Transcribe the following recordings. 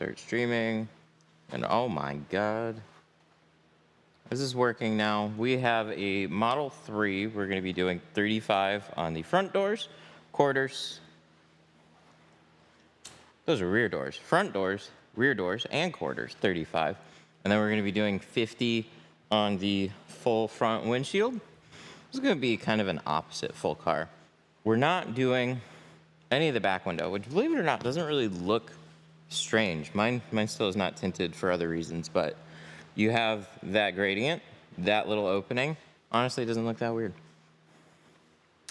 start streaming. And oh my God. This is working now. We have a Model 3. We're going to be doing 35 on the front doors, quarters. Those are rear doors. Front doors, rear doors, and quarters, 35. And then we're going to be doing 50 on the full front windshield. This is going to be kind of an opposite full car. We're not doing any of the back window, which, believe it or not, doesn't really look strange. Mine still is not tinted for other reasons, but you have that gradient, that little opening. Honestly, it doesn't look that weird.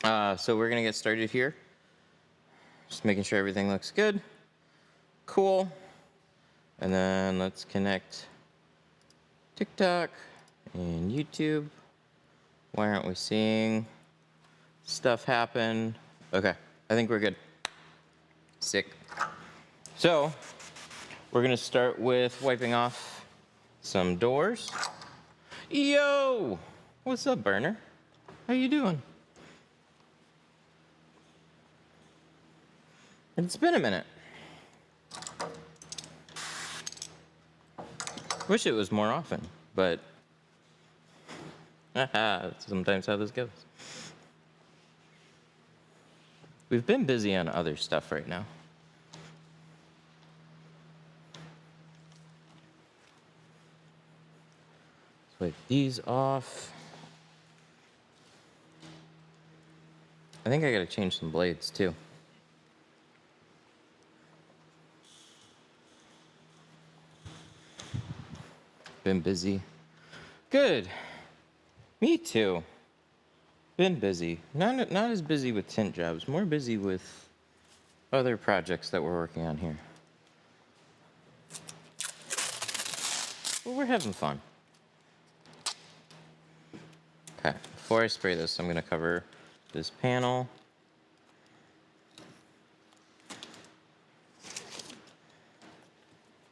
So we're gonna get started here. Just making sure everything looks good. Cool. And then let's connect TikTok and YouTube. Why aren't we seeing stuff happen? Okay, I think we're good. Sick. So we're gonna start with wiping off some doors. Yo! What's up, burner? How you doing? It's been a minute. Wish it was more often, but that's sometimes how this goes. We've been busy on other stuff right now. Wipe these off. I think I gotta change some blades too. Been busy. Good. Me too. Been busy. Not as busy with tint jobs, more busy with other projects that we're working on here. But we're having fun. Okay, before I spray this, I'm gonna cover this panel.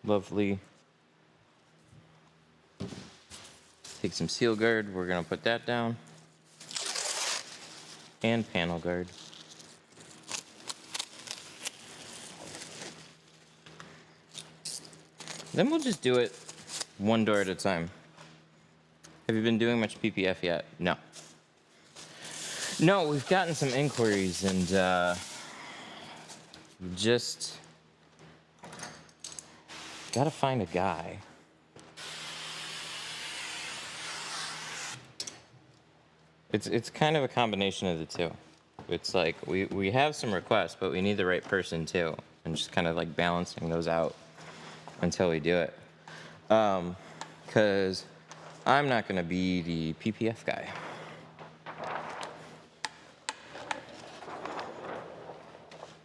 Lovely. Take some seal guard, we're gonna put that down. And panel guard. Then we'll just do it one door at a time. Have you been doing much PPF yet? No. No, we've gotten some inquiries and just gotta find a guy. It's kind of a combination of the two. It's like we have some requests, but we need the right person too, and just kind of like balancing those out until we do it. 'Cause I'm not gonna be the PPF guy.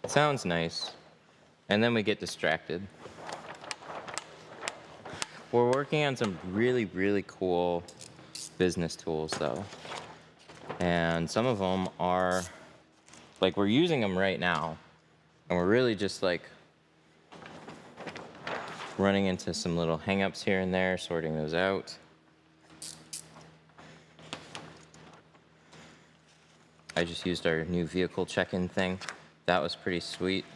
It sounds nice, and then we get distracted. We're working on some really, really cool business tools though. And some of them are, like, we're using them right now, and we're really just like running into some little hangups here and there, sorting those out. I just used our new vehicle check-in thing. That was pretty sweet.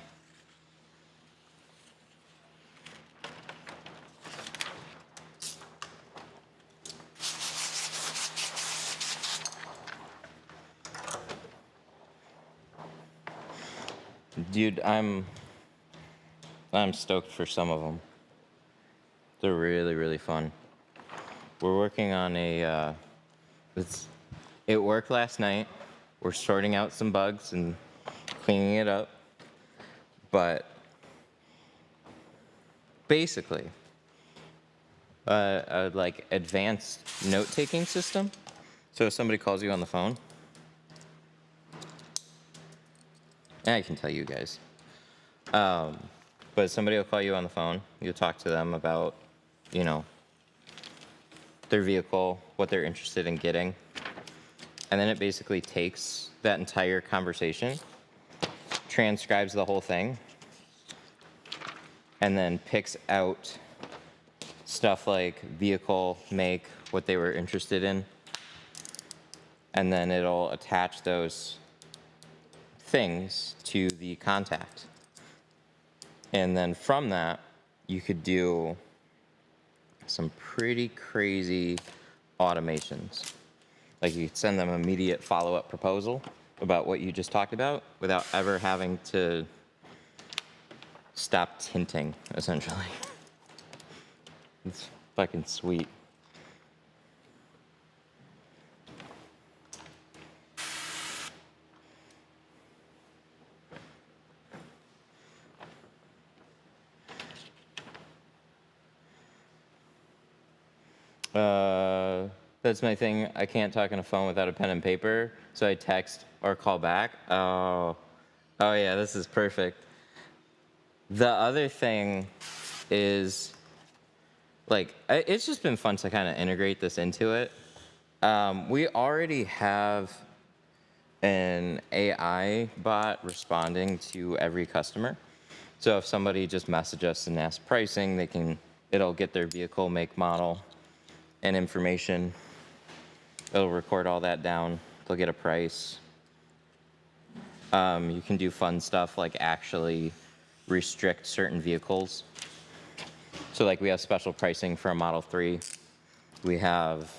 Dude, I'm stoked for some of them. They're really, really fun. We're working on a, it worked last night. We're sorting out some bugs and cleaning it up. But basically, a like advanced note-taking system. So if somebody calls you on the phone, I can tell you guys. But somebody will call you on the phone. You'll talk to them about, you know, their vehicle, what they're interested in getting. And then it basically takes that entire conversation, transcribes the whole thing, and then picks out stuff like vehicle, make, what they were interested in. And then it'll attach those things to the contact. And then from that, you could do some pretty crazy automations. Like you could send them immediate follow-up proposal about what you just talked about without ever having to stop tinting, essentially. It's fucking sweet. That's my thing. I can't talk on a phone without a pen and paper, so I text or call back. Oh yeah, this is perfect. The other thing is, like, it's just been fun to kind of integrate this into it. We already have an AI bot responding to every customer. So if somebody just messages us and asks pricing, it'll get their vehicle, make, model, and information. It'll record all that down. They'll get a price. You can do fun stuff like actually restrict certain vehicles. So like we have special pricing for a Model 3. We have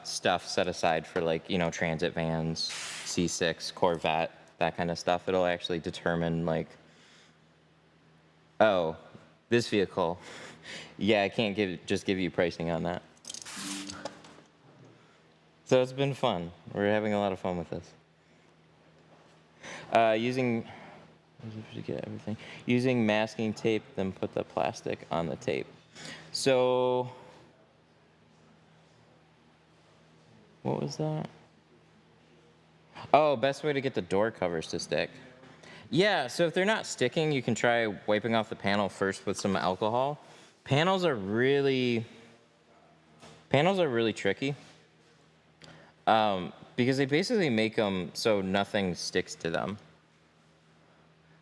stuff set aside for like, transit vans, C6, Corvette, that kind of stuff. It'll actually determine like, oh, this vehicle, yeah, I can't just give you pricing on that. So it's been fun. We're having a lot of fun with this. Using masking tape, then put the plastic on the tape. So, what was that? Oh, best way to get the door covers to stick. Yeah, so if they're not sticking, you can try wiping off the panel first with some alcohol. Panels are really tricky because they basically make them so nothing sticks to them.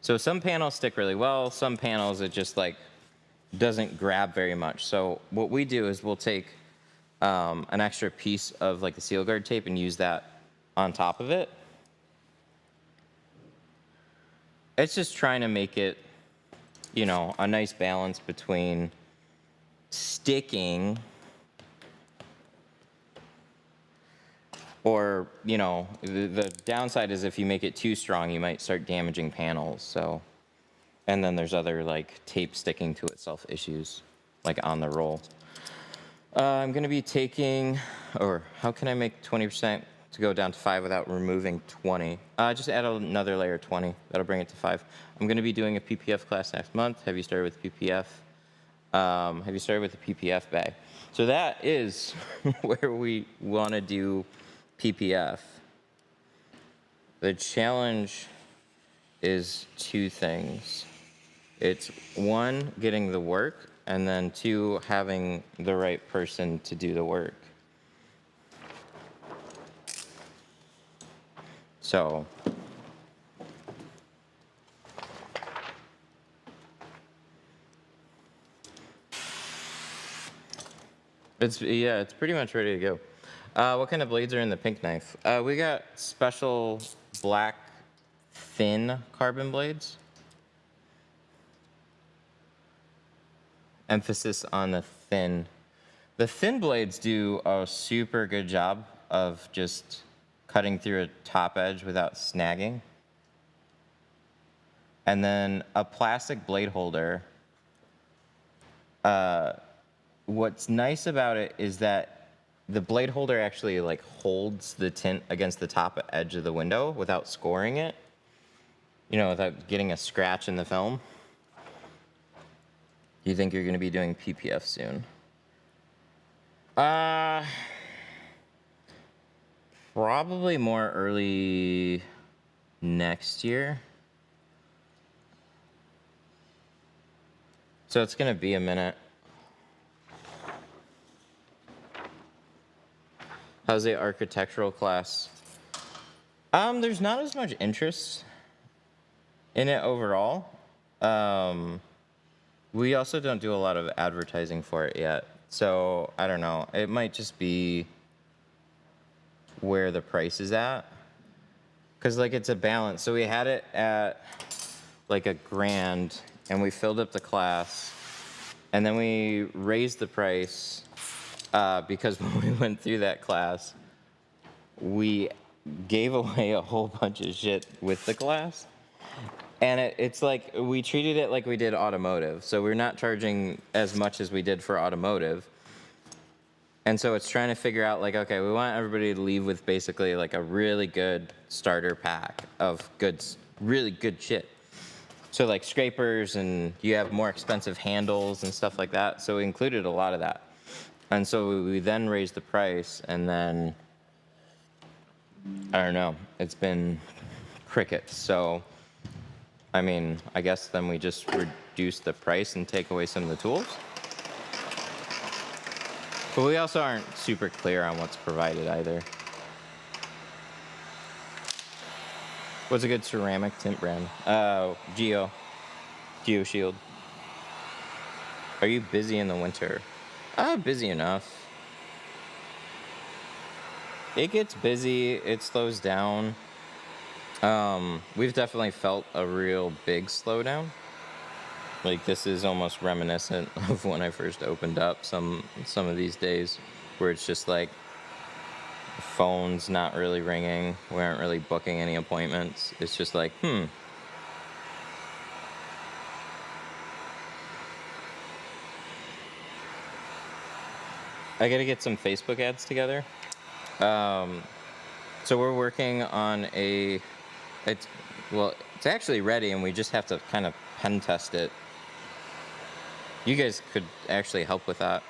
So some panels stick really well, some panels it just like doesn't grab very much. So what we do is we'll take an extra piece of like the seal guard tape and use that on top of it. It's just trying to make it, a nice balance between sticking or, the downside is if you make it too strong, you might start damaging panels. So, and then there's other like tape sticking to itself issues, like on the roll. I'm gonna be taking, or how can I make 20% to go down to 5 without removing 20? Just add another layer of 20. That'll bring it to 5. I'm gonna be doing a PPF class next month. Have you started with PPF? Have you started with the PPF bag? So that is where we wanna do PPF. The challenge is 2 things. It's 1, getting the work, and then 2, having the right person to do the work. So, it's pretty much ready to go. What kind of blades are in the pink knife? We got special black thin carbon blades. Emphasis on the thin. The thin blades do a super good job of just cutting through a top edge without snagging. And then a plastic blade holder. What's nice about it is that the blade holder actually like holds the tint against the top edge of the window without scoring it, without getting a scratch in the film. You think you're going to be doing PPF soon? Probably more early next year. So it's going to be a minute. How's the architectural class? There's not as much interest in it overall. We also don't do a lot of advertising for it yet. So I don't know. It might just be where the price is at. Because like it's a balance. So we had it at like $1,000 and we filled up the class, and then we raised the price because when we went through that class, we gave away a whole bunch of shit with the class. And it's like we treated it like we did automotive. So we're not charging as much as we did for automotive. And so it's trying to figure out like, okay, we want everybody to leave with basically like a really good starter pack of goods, really good shit. So like scrapers, and you have more expensive handles and stuff like that. So we included a lot of that. And so we then raised the price, and then, I don't know, it's been crickets. So, I mean, I guess then we just reduce the price and take away some of the tools. But we also aren't super clear on what's provided either. What's a good ceramic tint brand? Geo Shield. Are you busy in the winter? Busy enough. It gets busy, it slows down. We've definitely felt a real big slowdown. Like, this is almost reminiscent of when I first opened up some of these days, where it's just like the phone's not really ringing, we aren't really booking any appointments. It's just like, I gotta get some Facebook ads together. So we're working on it's actually ready, and we just have to kind of pen test it. You guys could actually help with that.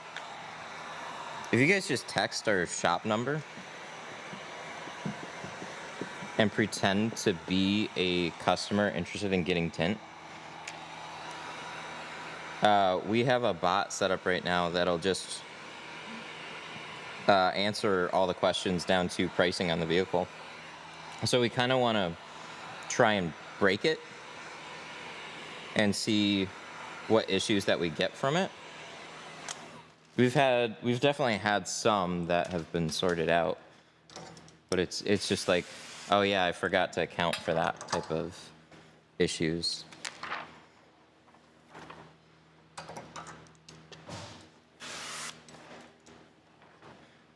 If you guys just text our shop number and pretend to be a customer interested in getting tint, we have a bot set up right now that'll just answer all the questions down to pricing on the vehicle. So we kind of want to try and break it and see what issues that we get from it. We've definitely had some that have been sorted out, but it's just like, oh yeah, I forgot to account for that type of issues.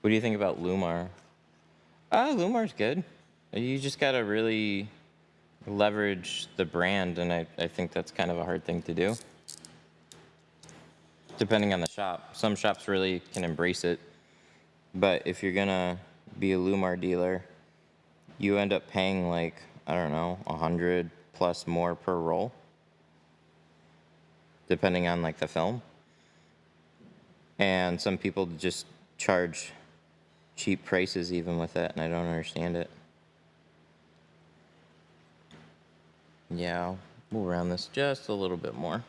What do you think about Lumar? Lumar's good. You just gotta really leverage the brand, and I think that's kind of a hard thing to do. Depending on the shop. Some shops really can embrace it, but if you're gonna be a Lumar dealer, you end up paying like, I don't know, 100 plus more per roll, depending on like the film. And some people just charge cheap prices even with it, and I don't understand it. Yeah, we'll round this just a little bit more.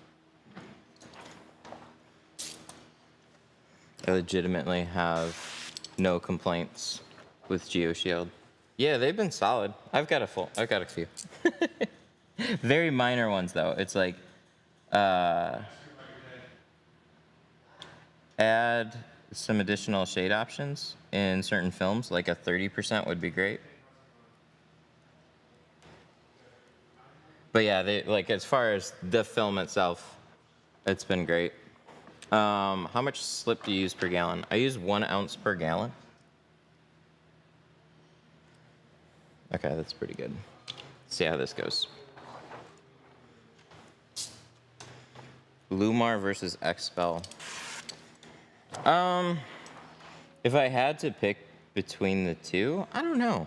I legitimately have no complaints with GeoShield. Yeah, they've been solid. I've got a few. Very minor ones though. It's like, add some additional shade options in certain films, like a 30% would be great. But yeah, like as far as the film itself, it's been great. How much slip do you use per gallon? I use 1 ounce per gallon. Okay, that's pretty good. Let's see how this goes. Lumar versus Expel. If I had to pick between the two, I don't know.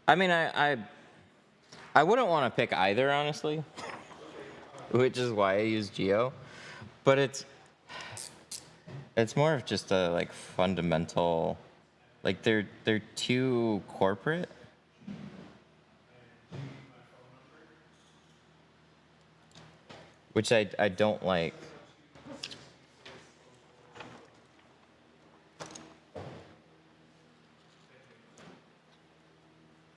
I mean, I wouldn't want to pick either, honestly. Which is why I use Geo, but it's more of just a like fundamental, like they're too corporate. Which I don't like.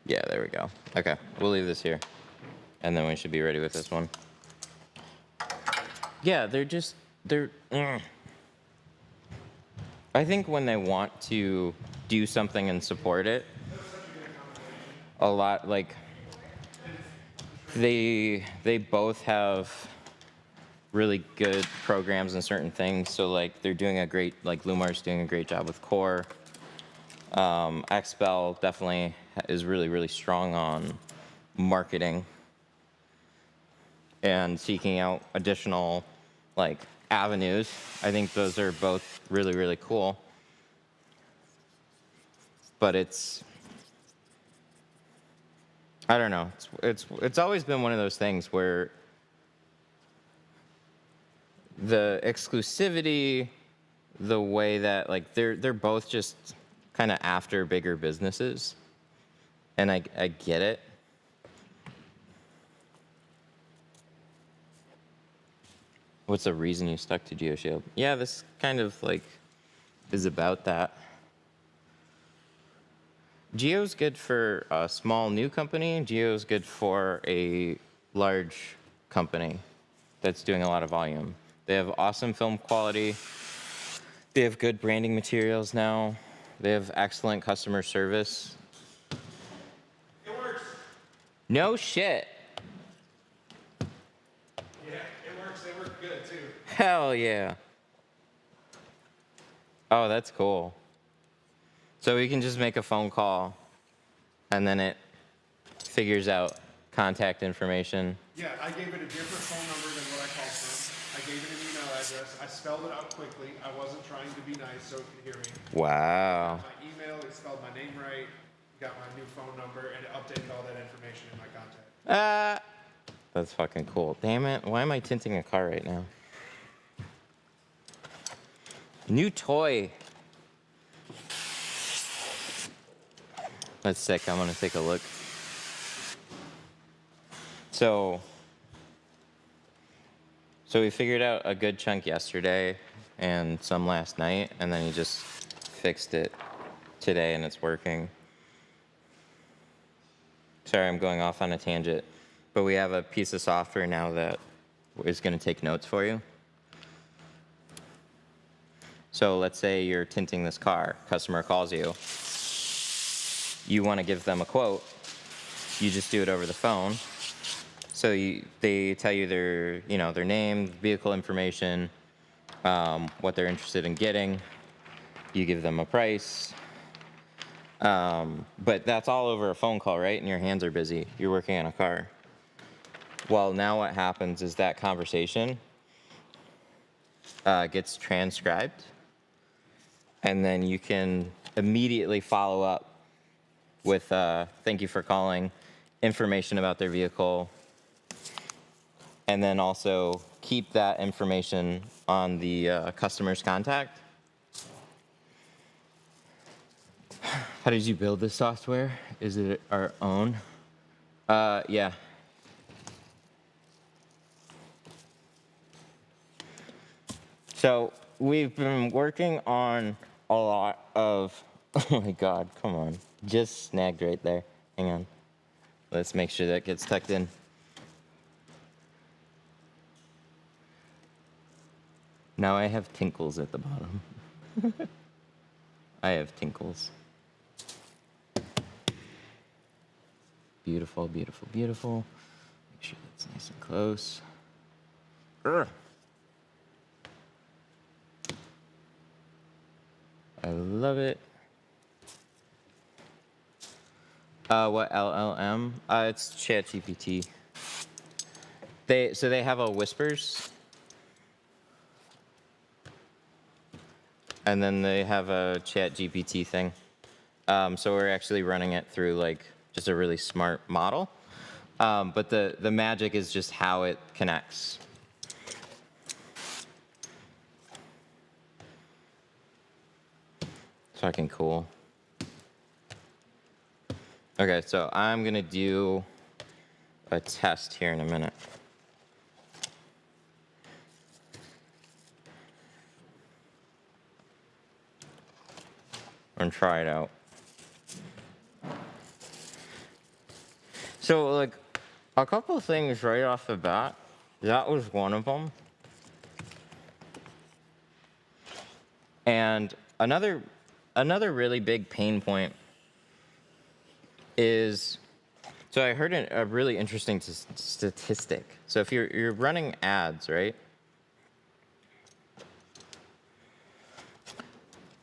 Yeah, there we go. Okay, we'll leave this here, and then we should be ready with this one. Yeah, they're. I think when they want to do something and support it, a lot, like, They both have really good programs in certain things. So like they're doing a great, like Lumar's doing a great job with core. Expel definitely is really strong on marketing and seeking out additional like avenues. I think those are both really cool. But I don't know. It's always been one of those things where the exclusivity, the way that like they're both just kind of after bigger businesses, and I get it. What's the reason you stuck to GeoShield? Yeah, this kind of like is about that. Geo's good for a small new company. Geo's good for a large company that's doing a lot of volume. They have awesome film quality. They have good branding materials now. They have excellent customer service. It works. No shit. Yeah, it works. They work good too. Hell yeah. Oh, that's cool. So we can just make a phone call and then it figures out contact information. Yeah, I gave it a different phone number than what I called from. I gave it an email address. I spelled it out quickly. I wasn't trying to be nice so it could hear me. Wow. My email, it spelled my name right, got my new phone number, and it updated all that information in my contact. That's fucking cool. Damn it. Why am I tinting a car right now? New toy. That's sick. I'm gonna take a look. So we figured out a good chunk yesterday and some last night, and then he just fixed it today and it's working. Sorry, I'm going off on a tangent, but we have a piece of software now that is gonna take notes for you. So let's say you're tinting this car, customer calls you. You want to give them a quote, you just do it over the phone. So they tell you their name, vehicle information, what they're interested in getting. You give them a price. But that's all over a phone call, right? And your hands are busy. You're working on a car. Well, now what happens is that conversation gets transcribed, and then you can immediately follow up with thank you for calling, information about their vehicle, and then also keep that information on the customer's contact. How did you build this software? Is it our own? Yeah. So we've been working on a lot of, oh my God, come on. Just snagged right there. Hang on. Let's make sure that gets tucked in. Now I have tinkles at the bottom. I have tinkles. Beautiful, beautiful, beautiful. Make sure that's nice and close. Urgh. I love it. What LLM? It's ChatGPT. They have a Whispers, and then they have a ChatGPT thing. So we're actually running it through like just a really smart model. But the magic is just how it connects. Fucking cool. Okay, so I'm gonna do a test here in a minute. And try it out. So like a couple of things right off the bat, that was one of them. And another really big pain point is So I heard a really interesting statistic. So if you're running ads, right?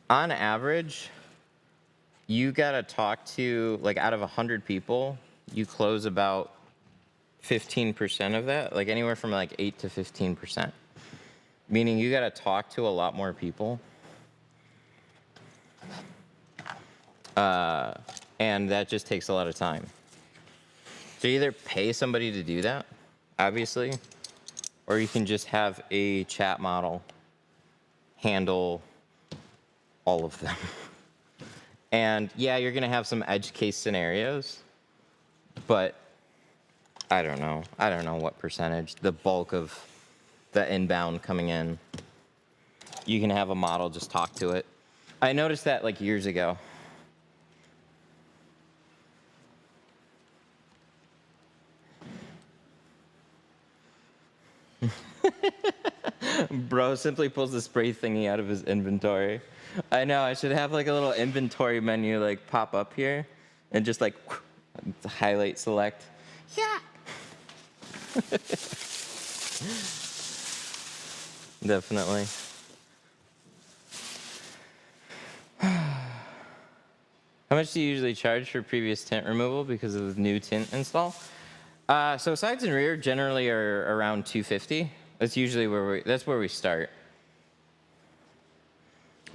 On average, you gotta talk to, like, out of 100 people, you close about 15% of that, like anywhere from like 8 to 15%. Meaning you gotta talk to a lot more people. And that just takes a lot of time. So you either pay somebody to do that, obviously, or you can just have a chat model handle all of them. And yeah, you're gonna have some edge case scenarios, but I don't know. I don't know what percentage. The bulk of the inbound coming in, you can have a model just talk to it. I noticed that like years ago. Bro simply pulls the spray thingy out of his inventory. I know, I should have like a little inventory menu like pop up here and just like highlight select. Yeah. Definitely. How much do you usually charge for previous tint removal because of the new tint install? So sides and rear generally are around $250. That's usually where we start.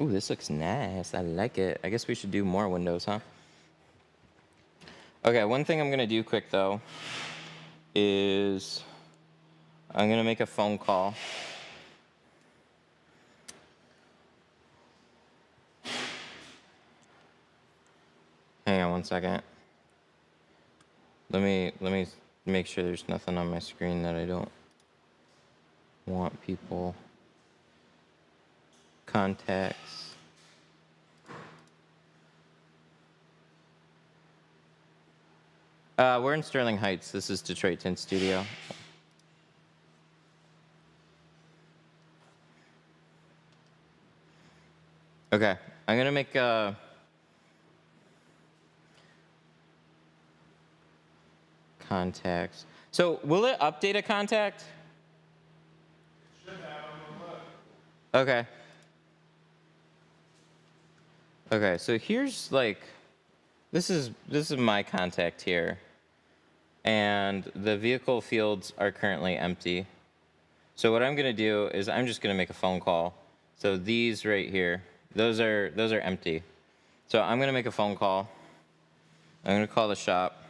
Ooh, this looks nice. I like it. I guess we should do more windows, huh? Okay, one thing I'm gonna do quick though is I'm gonna make a phone call. Hang on one second. Let me make sure there's nothing on my screen that I don't want people. Contacts. We're in Sterling Heights. This is Detroit Tint Studio. Okay, I'm gonna make contacts. So will it update a contact? It should have. I'm gonna look. Okay. Okay, so here's like, this is my contact here, and the vehicle fields are currently empty. So what I'm gonna do is I'm just gonna make a phone call. So these right here, those are empty. So I'm gonna make a phone call. I'm gonna call the shop.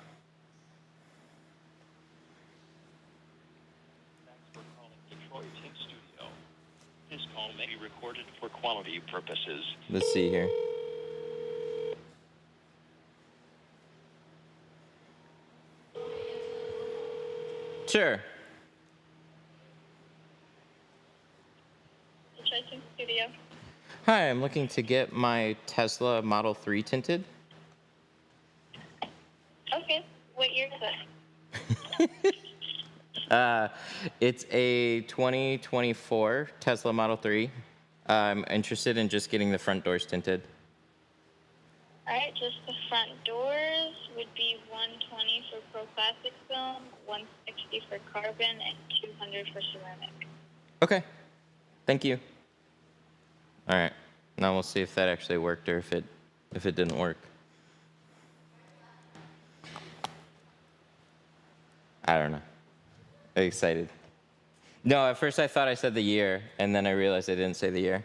Thanks for calling Detroit Tint Studio. This call may be recorded for quality purposes. Let's see here. Sure. Detroit Tint Studio. Hi, I'm looking to get my Tesla Model 3 tinted. Okay, what year is it? It's a 2024 Tesla Model 3. I'm interested in just getting the front doors tinted. All right, just the front doors would be $120 for Pro Classic Film, $160 for carbon, and $200 for ceramic. Okay. Thank you. All right. Now we'll see if that actually worked or if it didn't work. I don't know. I'm excited. No, at first I thought I said the year, and then I realized I didn't say the year.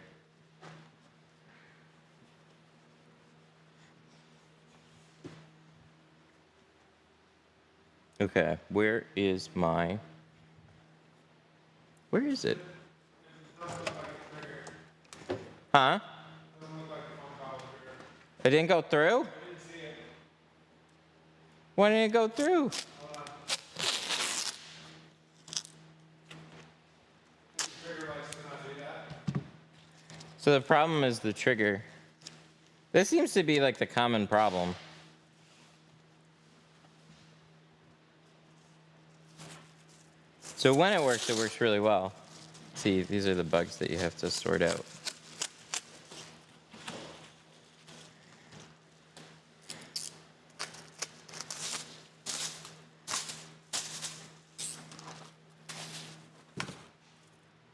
Okay, where is it? Huh? It didn't go through? Why didn't it go through? So the problem is the trigger. This seems to be like the common problem. So when it works really well. See, these are the bugs that you have to sort out.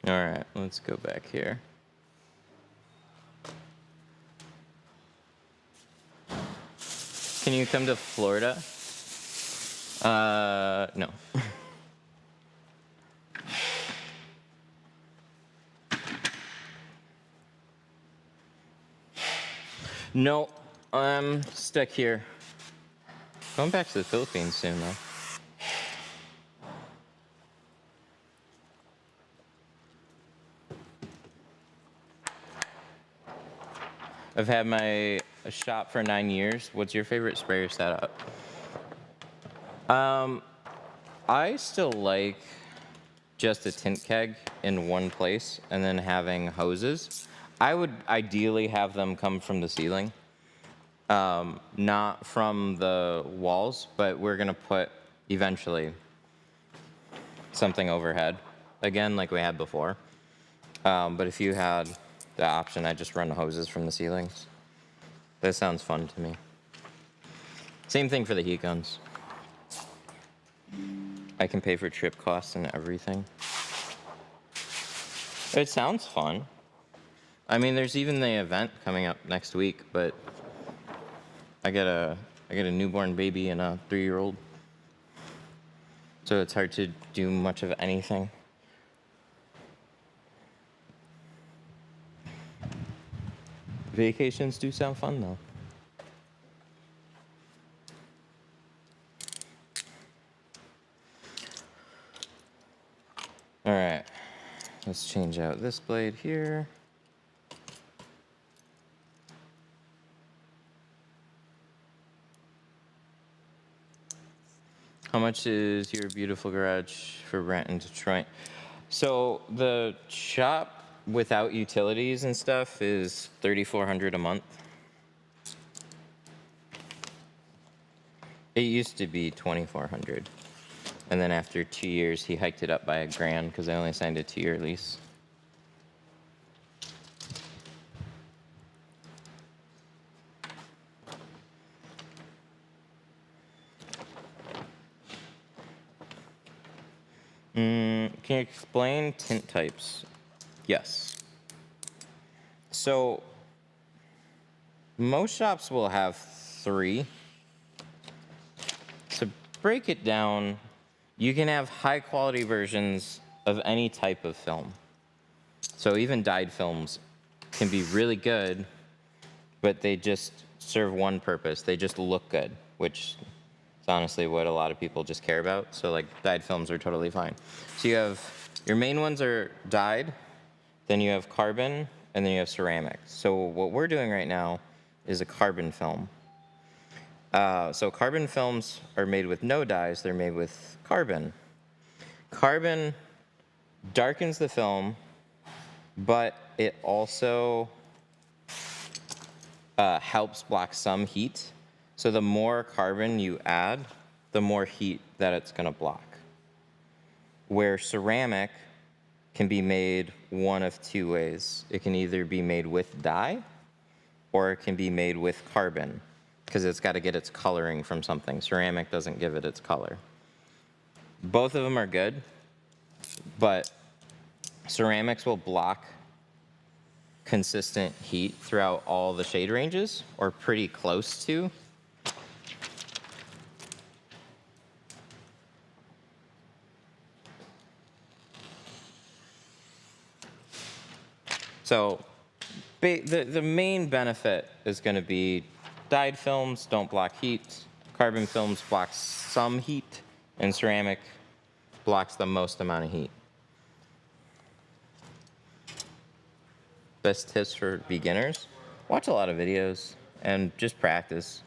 All right, let's go back here. Can you come to Florida? No. No, I'm stuck here. Going back to the Philippines soon, though. I've had my shop for 9 years. What's your favorite sprayer setup? I still like just a tint keg in one place and then having hoses. I would ideally have them come from the ceiling, not from the walls, but we're gonna put eventually something overhead again like we had before. But if you had the option, I'd just run hoses from the ceilings. That sounds fun to me. Same thing for the heat guns. I can pay for trip costs and everything. It sounds fun. I mean, there's even the event coming up next week, but I got a newborn baby and a 3-year-old. So it's hard to do much of anything. Vacations do sound fun, though. All right, let's change out this blade here. How much is your beautiful garage for rent in Detroit? So the shop without utilities and stuff is $3,400 a month. It used to be $2,400. And then after 2 years, he hiked it up by $1,000 because I only signed a 2-year lease. Can you explain tint types? Yes. So most shops will have 3. To break it down, you can have high quality versions of any type of film. So even dyed films can be really good, but they just serve one purpose. They just look good, which is honestly what a lot of people just care about. So like dyed films are totally fine. So you have, your main ones are dyed, then you have carbon, and then you have ceramic. So what we're doing right now is a carbon film. So carbon films are made with no dyes, they're made with carbon. Carbon darkens the film, but it also helps block some heat. So the more carbon you add, the more heat that it's gonna block. Where ceramic can be made one of 2 ways. It can either be made with dye, or it can be made with carbon, because it's got to get its coloring from something. Ceramic doesn't give it its color. Both of them are good, but ceramics will block consistent heat throughout all the shade ranges, or pretty close to. So the main benefit is going to be dyed films don't block heat, carbon films block some heat, and ceramic blocks the most amount of heat. Best tips for beginners? Watch a lot of videos and just practice.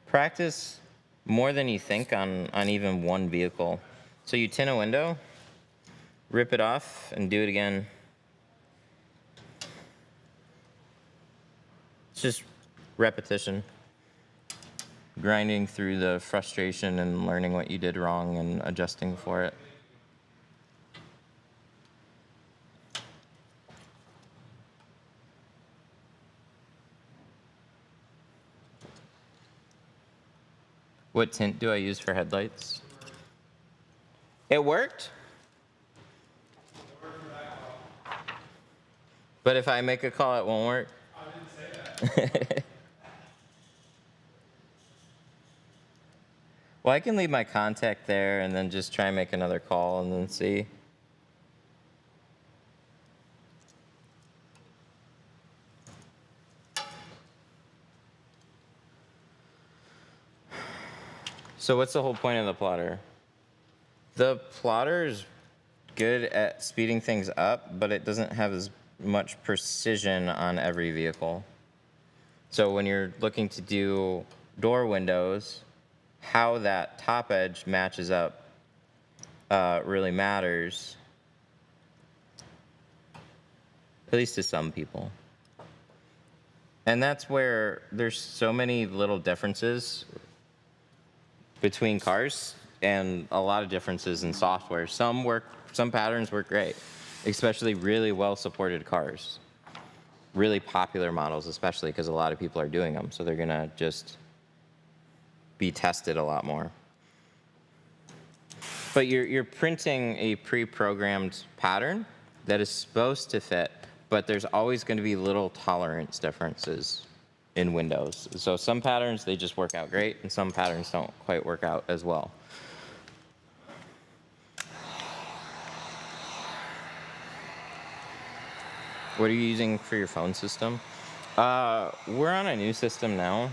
Practice more than you think on even one vehicle. So you tint a window, rip it off, and do it again. It's just repetition. Grinding through the frustration and learning what you did wrong and adjusting for it. What tint do I use for headlights? It worked? But if I make a call, it won't work. I didn't say that. Well, I can leave my contact there and then just try and make another call and then see. So what's the whole point of the plotter? The plotter is good at speeding things up, but it doesn't have as much precision on every vehicle. So when you're looking to do door windows, how that top edge matches up really matters, at least to some people. And that's where there's so many little differences between cars and a lot of differences in software. Some patterns work great, especially really well supported cars. Really popular models, especially because a lot of people are doing them. So they're gonna just be tested a lot more. But you're printing a pre-programmed pattern that is supposed to fit, but there's always gonna be little tolerance differences in Windows. So some patterns, they just work out great, and some patterns don't quite work out as well. What are you using for your phone system? We're on a new system now.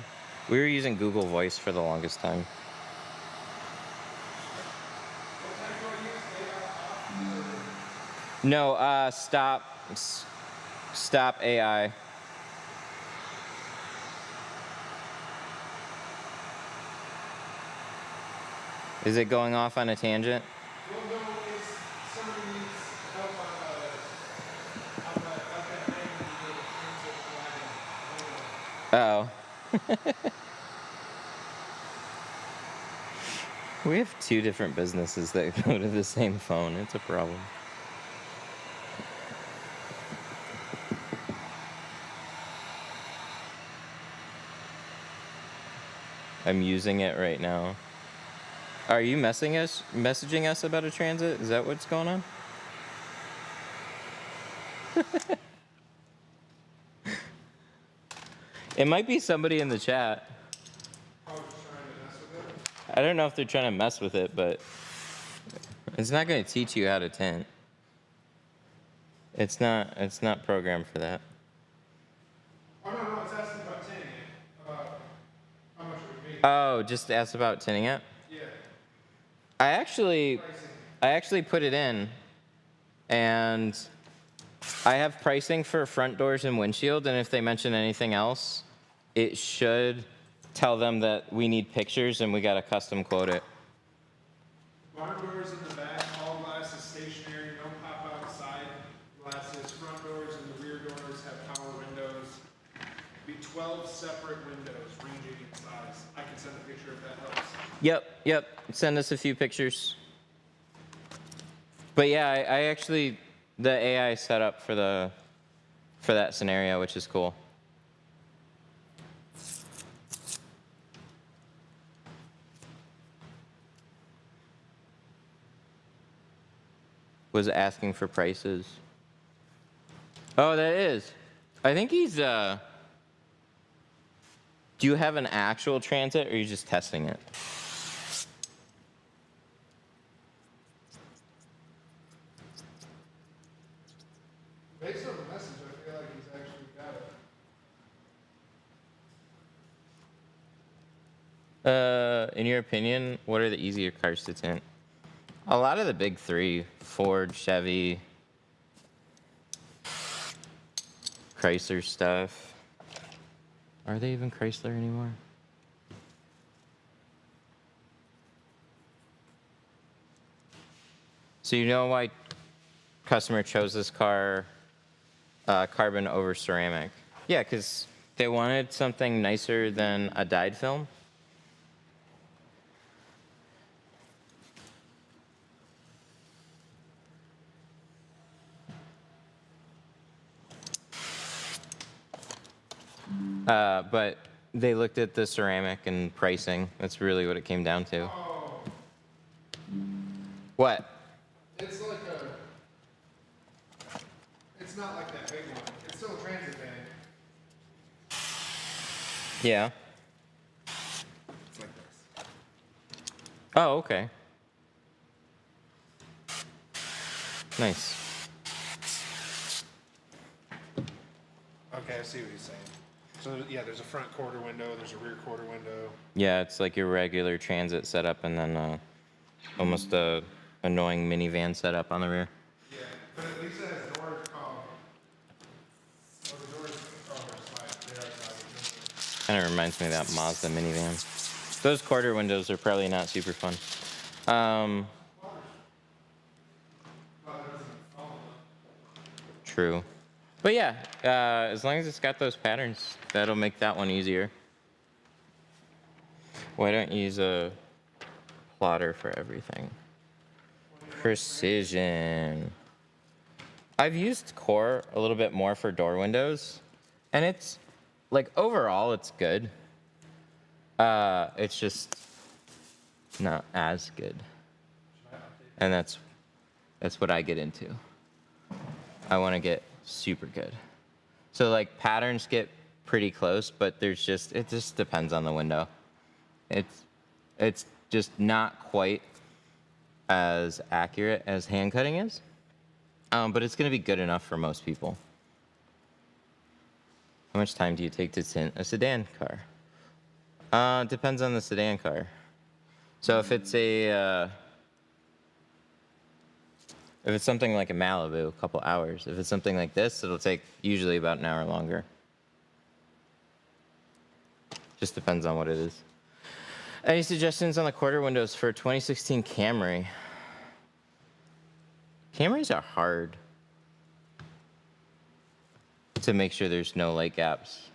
We were using Google Voice for the longest time. No, stop AI. Is it going off on a tangent? Well, no, it's somebody needs help on that thing when you go to transit flagging. We have two different businesses that go to the same phone. It's a problem. I'm using it right now. Are you messaging us about a transit? Is that what's going on? It might be somebody in the chat. I was just trying to mess with it. I don't know if they're trying to mess with it, but it's not going to teach you how to tint. It's not programmed for that. Oh, no, it's asking about tinting it, about how much it would be. Oh, just ask about tinting it? Yeah, I actually pricing. put it in, and I have pricing for front doors and windshield, and if they mention anything else, it should tell them that we need pictures and we got to custom quote it. Barn doors in the back, all glass is stationary, no pop outside glasses. Front doors and the rear doors have power windows. Be 12 separate windows ranging in size. I can send a picture if that helps. Yep. Send us a few pictures. But yeah, I actually, the AI set up for that scenario, which is cool. Was asking for prices. Oh, that is. I think he's, do you have an actual transit or are you just testing it? Based on the message, I feel like he's actually got it. In your opinion, what are the easier cars to tint? A lot of the big three, Ford, Chevy, Chrysler stuff. Are they even Chrysler anymore? So you know why customer chose this car carbon over ceramic? Yeah, because they wanted something nicer than a dyed film. But they looked at the ceramic and pricing. That's really what it came down to. Oh, What? it's like It's not like that big one. It's still a transit van. Yeah. It's like this. Oh, okay. Nice. Okay, I see what he's saying. So yeah, there's a front quarter window, there's a rear quarter window. Yeah, it's like your regular transit setup and then almost a annoying minivan setup on the rear. Yeah, but at least it has doors. The doors are slide. They are sliding. Kind of reminds me of that Mazda minivan. Those quarter windows are probably not super fun. True. But yeah, as long as it's got those patterns, that'll make that one easier. Why don't you use a plotter for everything? Precision. I've used core a little bit more for door windows, and it's like overall it's good. It's just not as good, and that's what I get into. I want to get super good. So like patterns get pretty close, but it just depends on the window. It's just not quite as accurate as hand cutting is, but it's gonna be good enough for most people. How much time do you take to tint a sedan car? Depends on the sedan car. So if it's something like a Malibu, a couple hours. If it's something like this, it'll take usually about an hour longer. Just depends on what it is. Any suggestions on the quarter windows for 2016 Camry? Camrys are hard to make sure there's no light gaps.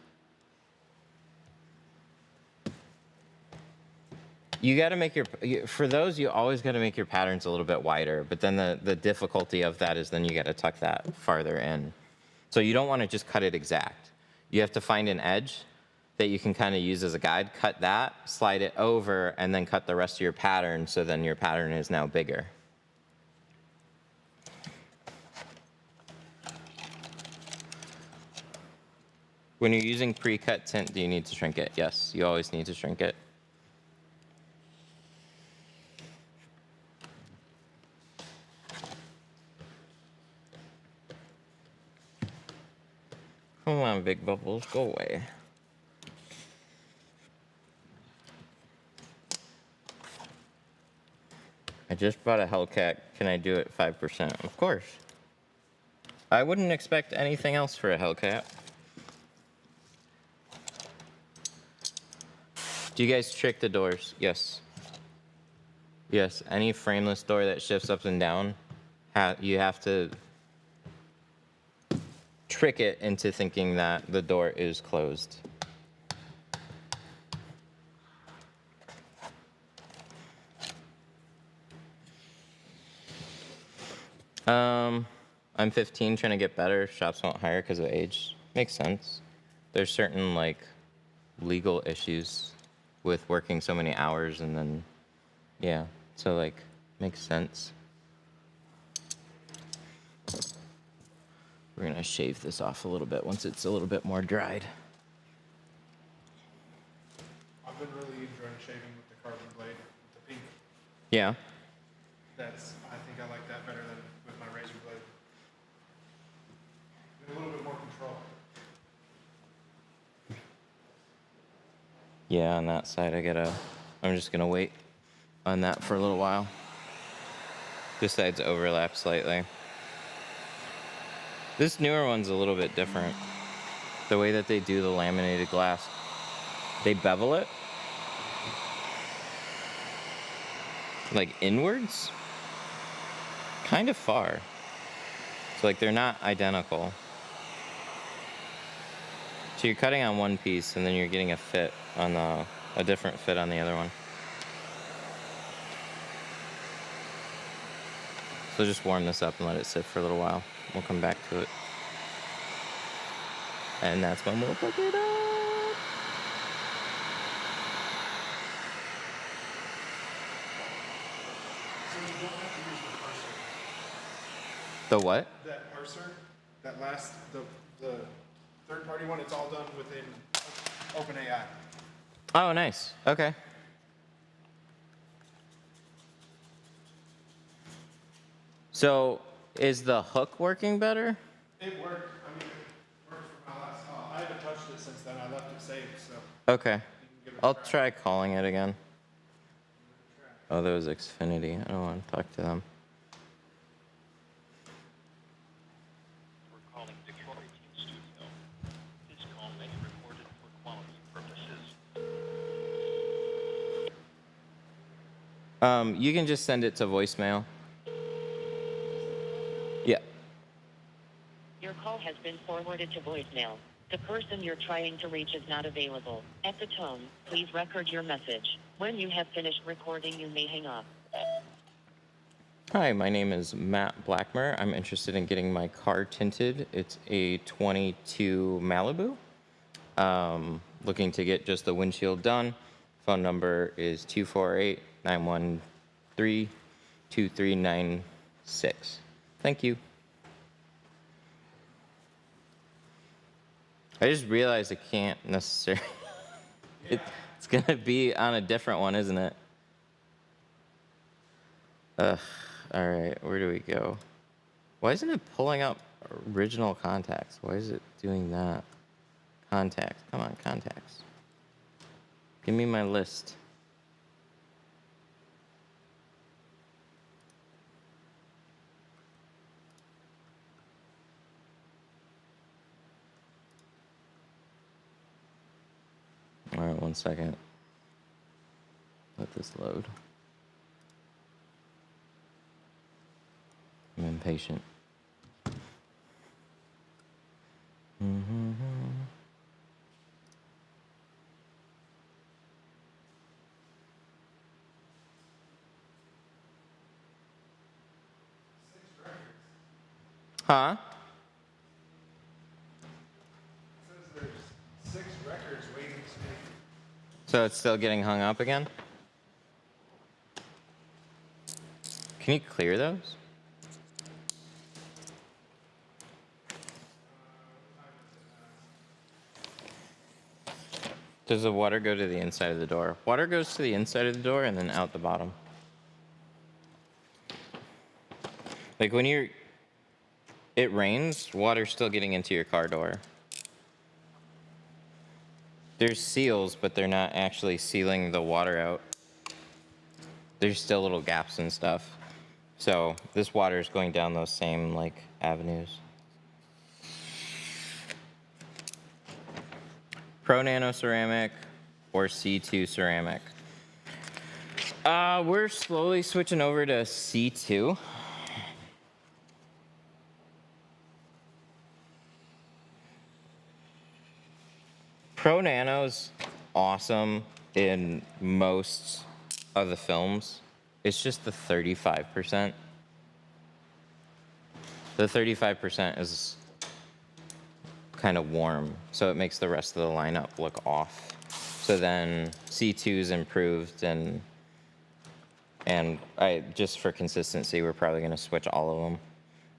You got to make for those, you always got to make your patterns a little bit wider, but then the difficulty of that is then you got to tuck that farther in. So you don't want to just cut it exact. You have to find an edge that you can kind of use as a guide, cut that, slide it over, and then cut the rest of your pattern, so then your pattern is now bigger. When you're using pre-cut tint, do you need to shrink it? Yes, you always need to shrink it. Come on, big bubbles, go away. I just bought a Hellcat. Can I do it 5%? Of course. I wouldn't expect anything else for a Hellcat. Do you guys trick the doors? Yes. Yes, any frameless door that shifts up and down, you have to trick it into thinking that the door is closed. I'm 15, trying to get better. Shops won't hire because of age. Makes sense. There's certain like legal issues with working so many hours, and then yeah, so like makes sense. We're gonna shave this off a little bit once it's a little bit more dried. I've been really enjoying shaving with the carbon blade, with the pink. Yeah. I think I like that better than with my razor blade. Get a little bit more control. Yeah, on that side I'm just gonna wait on that for a little while. This side's overlapped slightly. This newer one's a little bit different. The way that they do the laminated glass, they bevel it like inwards, kind of far. So like they're not identical. So you're cutting on one piece and then you're getting a fit on a different fit on the other one. So just warm this up and let it sit for a little while. We'll come back to it. And that's when we'll pick it up. So you don't have to use the parser. The what? That parser That last, the third-party one, it's all done within OpenAI. Oh, nice. Okay. So, is the hook working better? It worked. I mean, it worked for my last call. I haven't touched it since then. I left it saved, so Okay. you can give it a I'll try. try calling it again. Oh, there was Xfinity. I don't want to talk to them. We're calling Detroit Tint Studio. This call may be recorded for quality purposes. You can just send it to voicemail. Yeah. Your call has been forwarded to voicemail. The person you're trying to reach is not available. At the tone, please record your message. When you have finished recording, you may hang up. Hi, my name is Matt Blackmer. I'm interested in getting my car tinted. It's a 22 Malibu. Looking to get just the windshield done. Phone number is 248-913-2396. Thank you. I just realized I can't necessarily. It's gonna be on a different one, isn't it? Ugh. All right, where do we go? Why isn't it pulling up original contacts? Why is it doing that? Contacts. Come on, contacts. Give me my list. All right, 1 second. Let this load. I'm impatient. Huh? It says there's 6 records waiting to be. So it's still getting hung up again? Can you clear those? Does the water go to the inside of the door? Water goes to the inside of the door and then out the bottom. Like when it rains, water's still getting into your car door. There's seals, but they're not actually sealing the water out. There's still little gaps and stuff. So this water is going down those same like avenues. Pro Nano ceramic or C2 ceramic. We're slowly switching over to C2. Pro Nano's awesome in most of the films. It's just the 35%. The 35% is kind of warm, so it makes the rest of the lineup look off. So then C2's improved, and I just for consistency, we're probably going to switch all of them.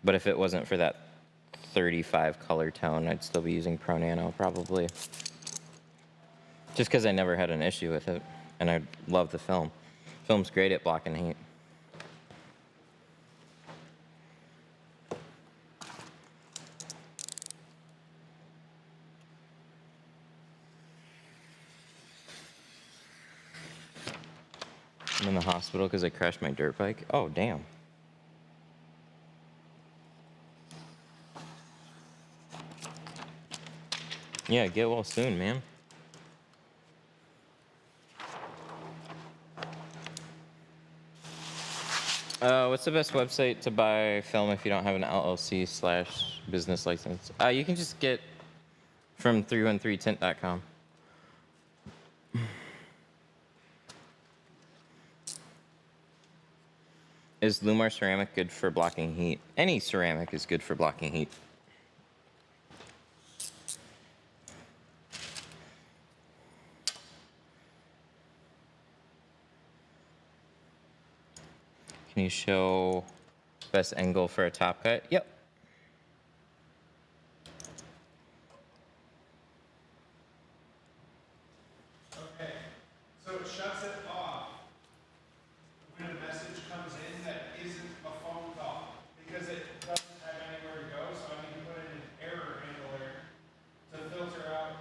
But if it wasn't for that 35 color tone, I'd still be using Pro Nano probably. Just because I never had an issue with it, and I love the film. Film's great at blocking heat. I'm in the hospital because I crashed my dirt bike. Oh, damn. Yeah, get well soon, man. What's the best website to buy film if you don't have an LLC/business license? You can just get from 313tint.com. Is Lumar ceramic good for blocking heat? Any ceramic is good for blocking heat. Can you show best angle for a top cut? Yep.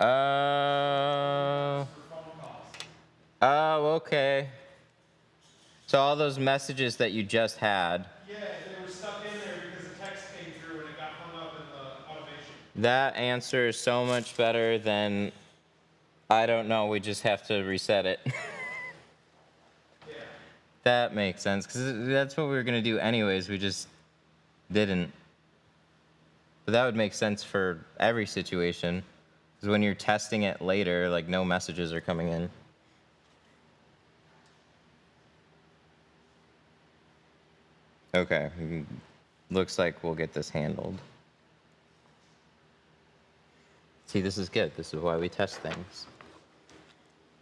Oh. For phone calls. Oh, okay. So all those messages that you just had, Yeah, they were stuck in there because the text came through and it got hung up in the automation. that answer is so much better than, I don't know, we just have to reset it. Yeah. That makes sense, because that's what we were going to do anyways, we just didn't. But that would make sense for every situation, because when you're testing it later, like no messages are coming in. Okay, looks like we'll get this handled. See, this is good. This is why we test things.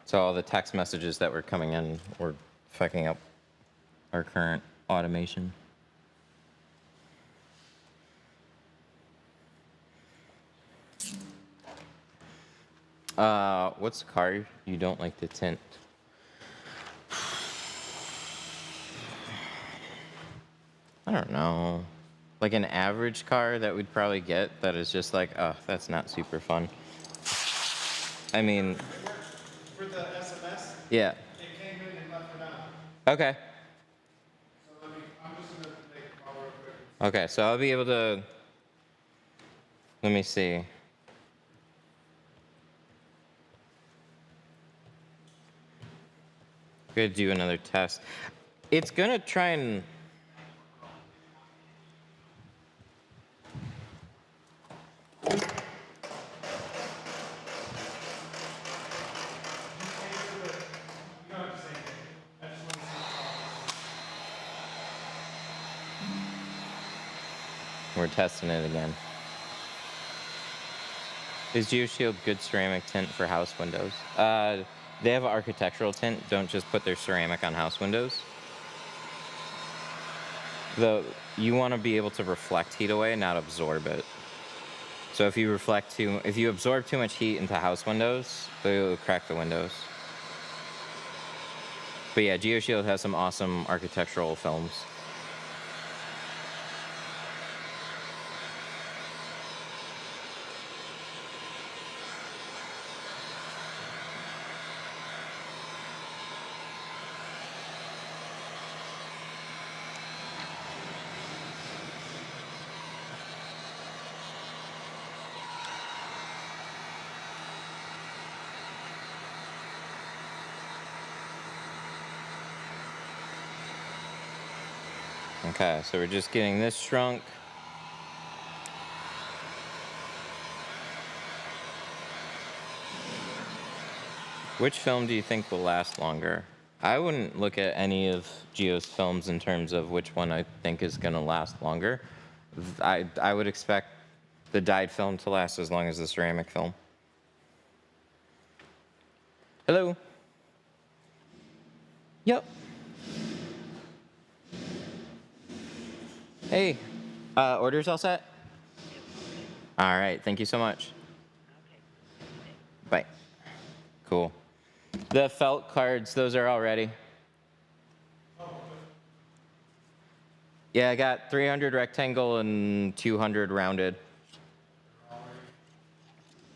So all the text messages that were coming in were fucking up our current automation. What's the car you don't like to tint? I don't know. Like an average car that we'd probably get that is just like, oh, that's not super fun. I mean, For the SMS, yeah. it came in and left it on. Okay. So I'm just gonna make a call real quick. Okay, so I'll be able to, let me see. Gonna do another test. It's gonna try and, You don't have to say anything. I just want to see. we're testing it again. Is GeoShield good ceramic tint for house windows? They have architectural tint. Don't just put their ceramic on house windows. You want to be able to reflect heat away, not absorb it. So if you absorb too much heat into house windows, it'll crack the windows. But yeah, GeoShield has some awesome architectural films. Okay, so we're just getting this shrunk. Which film do you think will last longer? I wouldn't look at any of Geo's films in terms of which one I think is going to last longer. I would expect the dyed film to last as long as the ceramic film. Hello? Yep. Hey, orders all set? All right, thank you so much. Bye. Cool. The felt cards, those are all ready. Yeah, I got 300 rectangle and 200 rounded.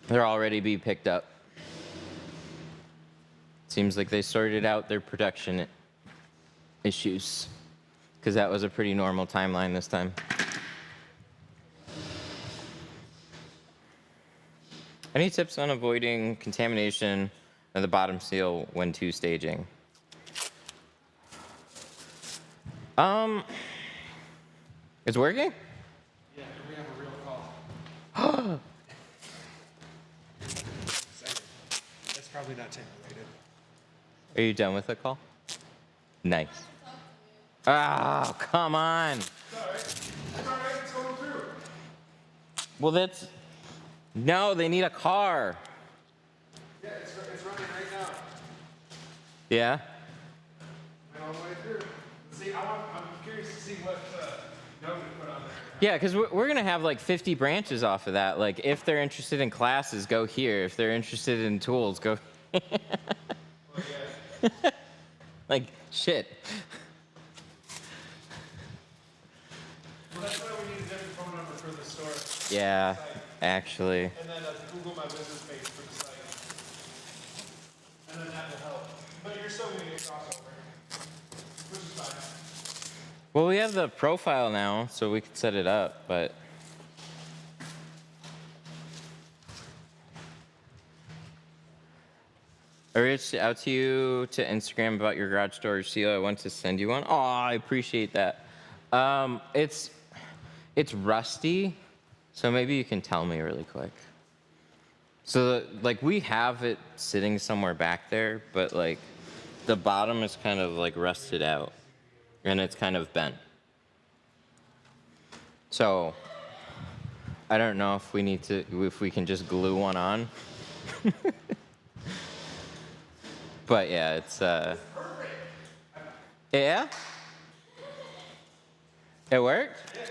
They're already be picked up. Seems like they sorted out their production issues, because that was a pretty normal timeline this time. Any tips on avoiding contamination of the bottom seal when two-staging? It's working? Yeah, we have a real call. That's probably not tint related. Are you done with the call? Nice. Oh, come on. It's all right. It's all right. It's going through. Well, that's... No, they need a car. Yeah, it's running right now. Yeah? Went all the way through. See, I'm curious to see what note we put on there. Yeah, because we're going to have like 50 branches off of that. Like, if they're interested in classes, go here. If they're interested in tools, go... Well, yeah. Like, shit. Well, that's why we need a different phone number for the store. Yeah. Site. actually. And then Google my business page for the site. And then that will help. But you're still gonna get crossover, which is fine. Well, we have the profile now, so we could set it up, but. I reached out to you to Instagram about your garage door seal. I want to send you one. Oh, I appreciate that. It's rusty, so maybe you can tell me really quick. So, like, we have it sitting somewhere back there, but, like, the bottom is kind of, like, rusted out, and it's kind of bent. So, I don't know if we can just glue one on. But yeah, it's yeah? It worked? Yeah.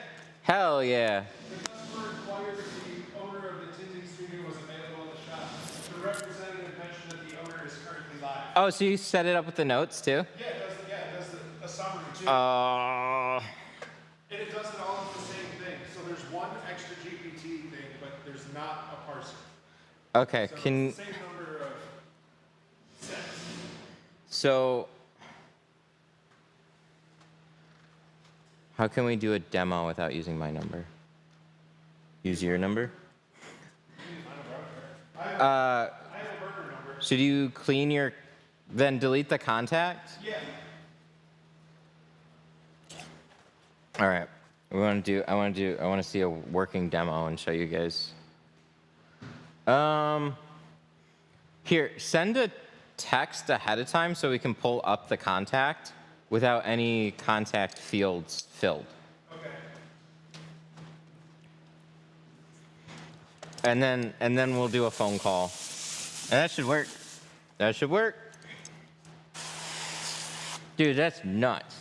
Hell yeah. The customer inquired if the owner of the tinting studio was available in the shop. The representative mentioned that the owner is currently live. Oh, so you set it up with the notes too? Yeah, it does a summary too. Oh. And it does it all in the same thing. So there's one extra GPT thing, but there's not a parser. Okay, So can it's the same number of steps. so how can we do a demo without using my number? Use your number? I have a burner number. Should you clean your then delete the contact? Yeah. All right. I want to see a working demo and show you guys. Here, send a text ahead of time so we can pull up the contact without any contact fields filled. Okay. And then we'll do a phone call. And that should work. That should work. Dude, that's nuts.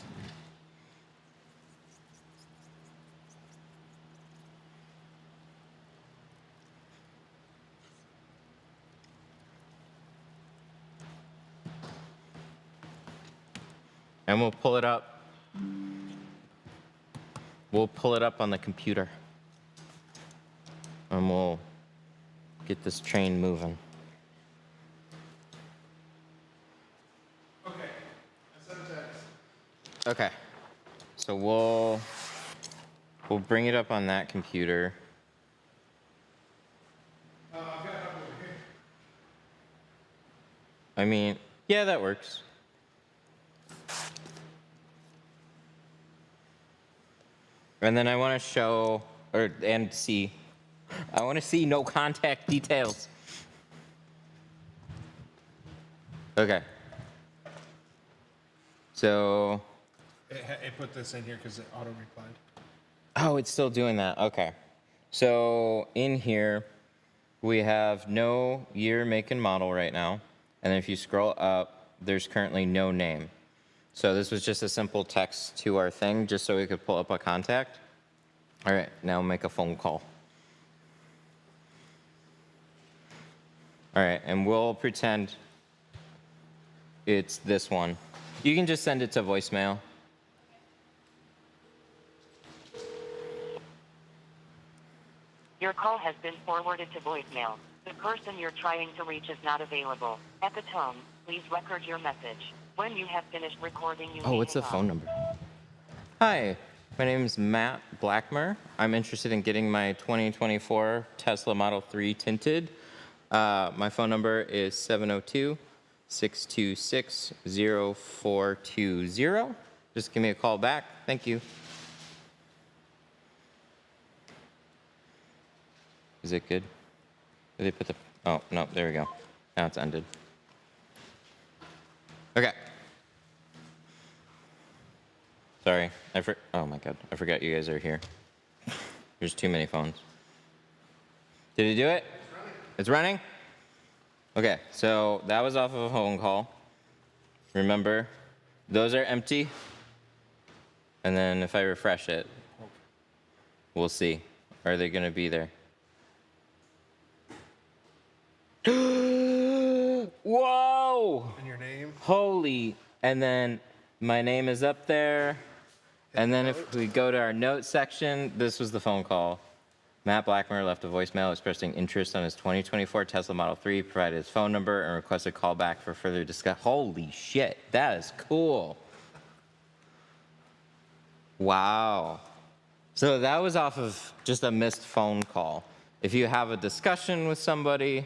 And we'll pull it up. We'll pull it up on the computer. And we'll get this train moving. Okay. I sent a text. Okay. So we'll bring it up on that computer. I've got it up over here. I mean, yeah, that works. And then I want to show and see. I want to see no contact details. Okay. So, It put this in here because it auto replied. oh, it's still doing that. Okay. So, in here, we have no year, make, and model right now. And then if you scroll up, there's currently no name. So this was just a simple text to our thing, just so we could pull up a contact. All right, now make a phone call. All right, and we'll pretend it's this one. You can just send it to voicemail. Your call has been forwarded to voicemail. The person you're trying to reach is not available. At the tone, please record your message. When you have finished recording, you may Oh, what's the hang phone up. number? Hi, my name is Matt Blackmer. I'm interested in getting my 2024 Tesla Model 3 tinted. My phone number is 702-626-0420. Just give me a call back. Thank you. Is it good? Did they put the... Oh, no, there we go. Now it's ended. Okay. Sorry. Oh my god. I forgot you guys are here. There's too many phones. Did he do it? It's running? Okay, so that was off of a phone call. Remember, those are empty. And then if I refresh it, we'll see. Are they going to be there? Whoa! And your name? Holy. And then my name is up there. And then if we go to our notes section, this was the phone call. Matt Blackmer left a voicemail expressing interest on his 2024 Tesla Model 3, provided his phone number, and requested a call back for further discussion. Holy shit, that is cool. Wow. So that was off of just a missed phone call. If you have a discussion with somebody,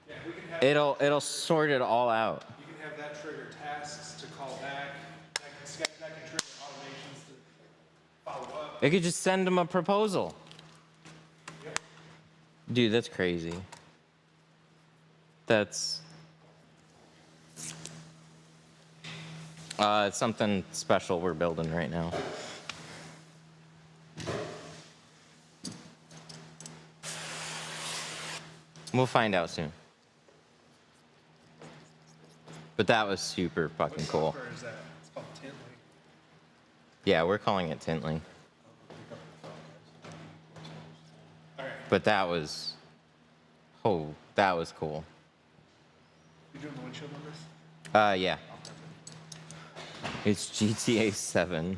Yeah, we can have, it'll sort it all out. you can have that trigger tasks to call back. That can trigger automations to follow up. It could just send them a proposal. Yep. Dude, that's crazy. That's it's something special we're building right now. We'll find out soon. But that was super fucking What cool. software is that? It's called Tintly. Yeah, we're calling it Tintly. All right. But that was, oh, that was cool. You doing the windshield numbers? Yeah. It's GTA 7.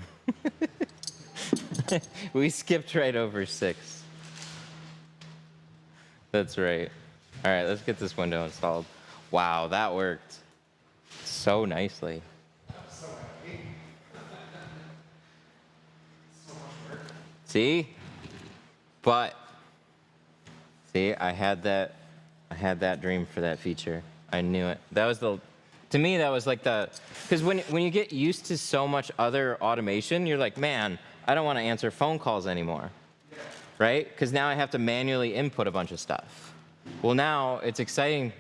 We skipped right over 6. That's right. All right, let's get this window installed. Wow, that worked so nicely. See? But see, I had that dream for that feature. I knew it. That was to me that was like because when you get used to so much other automation, you're like, man, I don't want to answer phone calls anymore. Right? Because now I have to manually input a bunch of stuff. Well, now it's exciting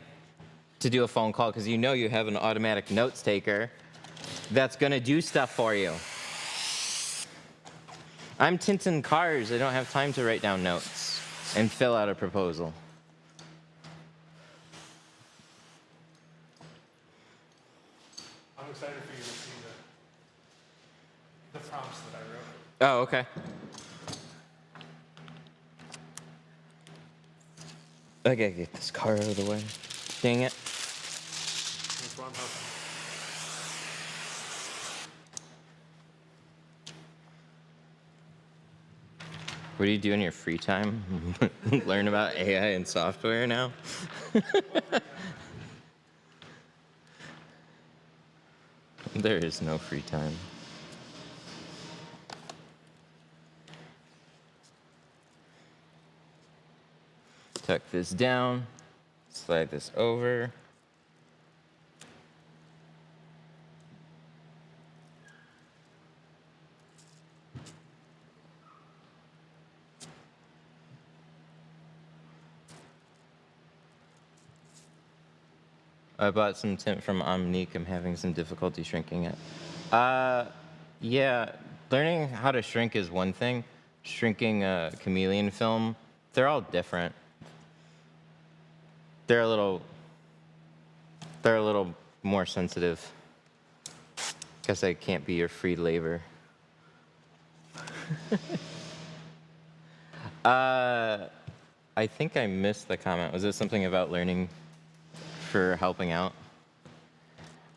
to do a phone call because you know you have an automatic notes taker that's going to do stuff for you. I'm tinting cars. I don't have time to write down notes and fill out a proposal. I'm excited for you to see the prompts that I wrote. Oh, okay. I gotta get this car out of the way. Dang it. That's why I'm helping. What do you do in your free time? Learn about AI and software now? There is no free time. Tuck this down, slide this over. I bought some tint from Omnique. I'm having some difficulty shrinking it. Yeah, learning how to shrink is one thing. Shrinking a chameleon film, they're all different. They're a little more sensitive. Guess I can't be your free labor. I think I missed the comment. Was it something about learning for helping out?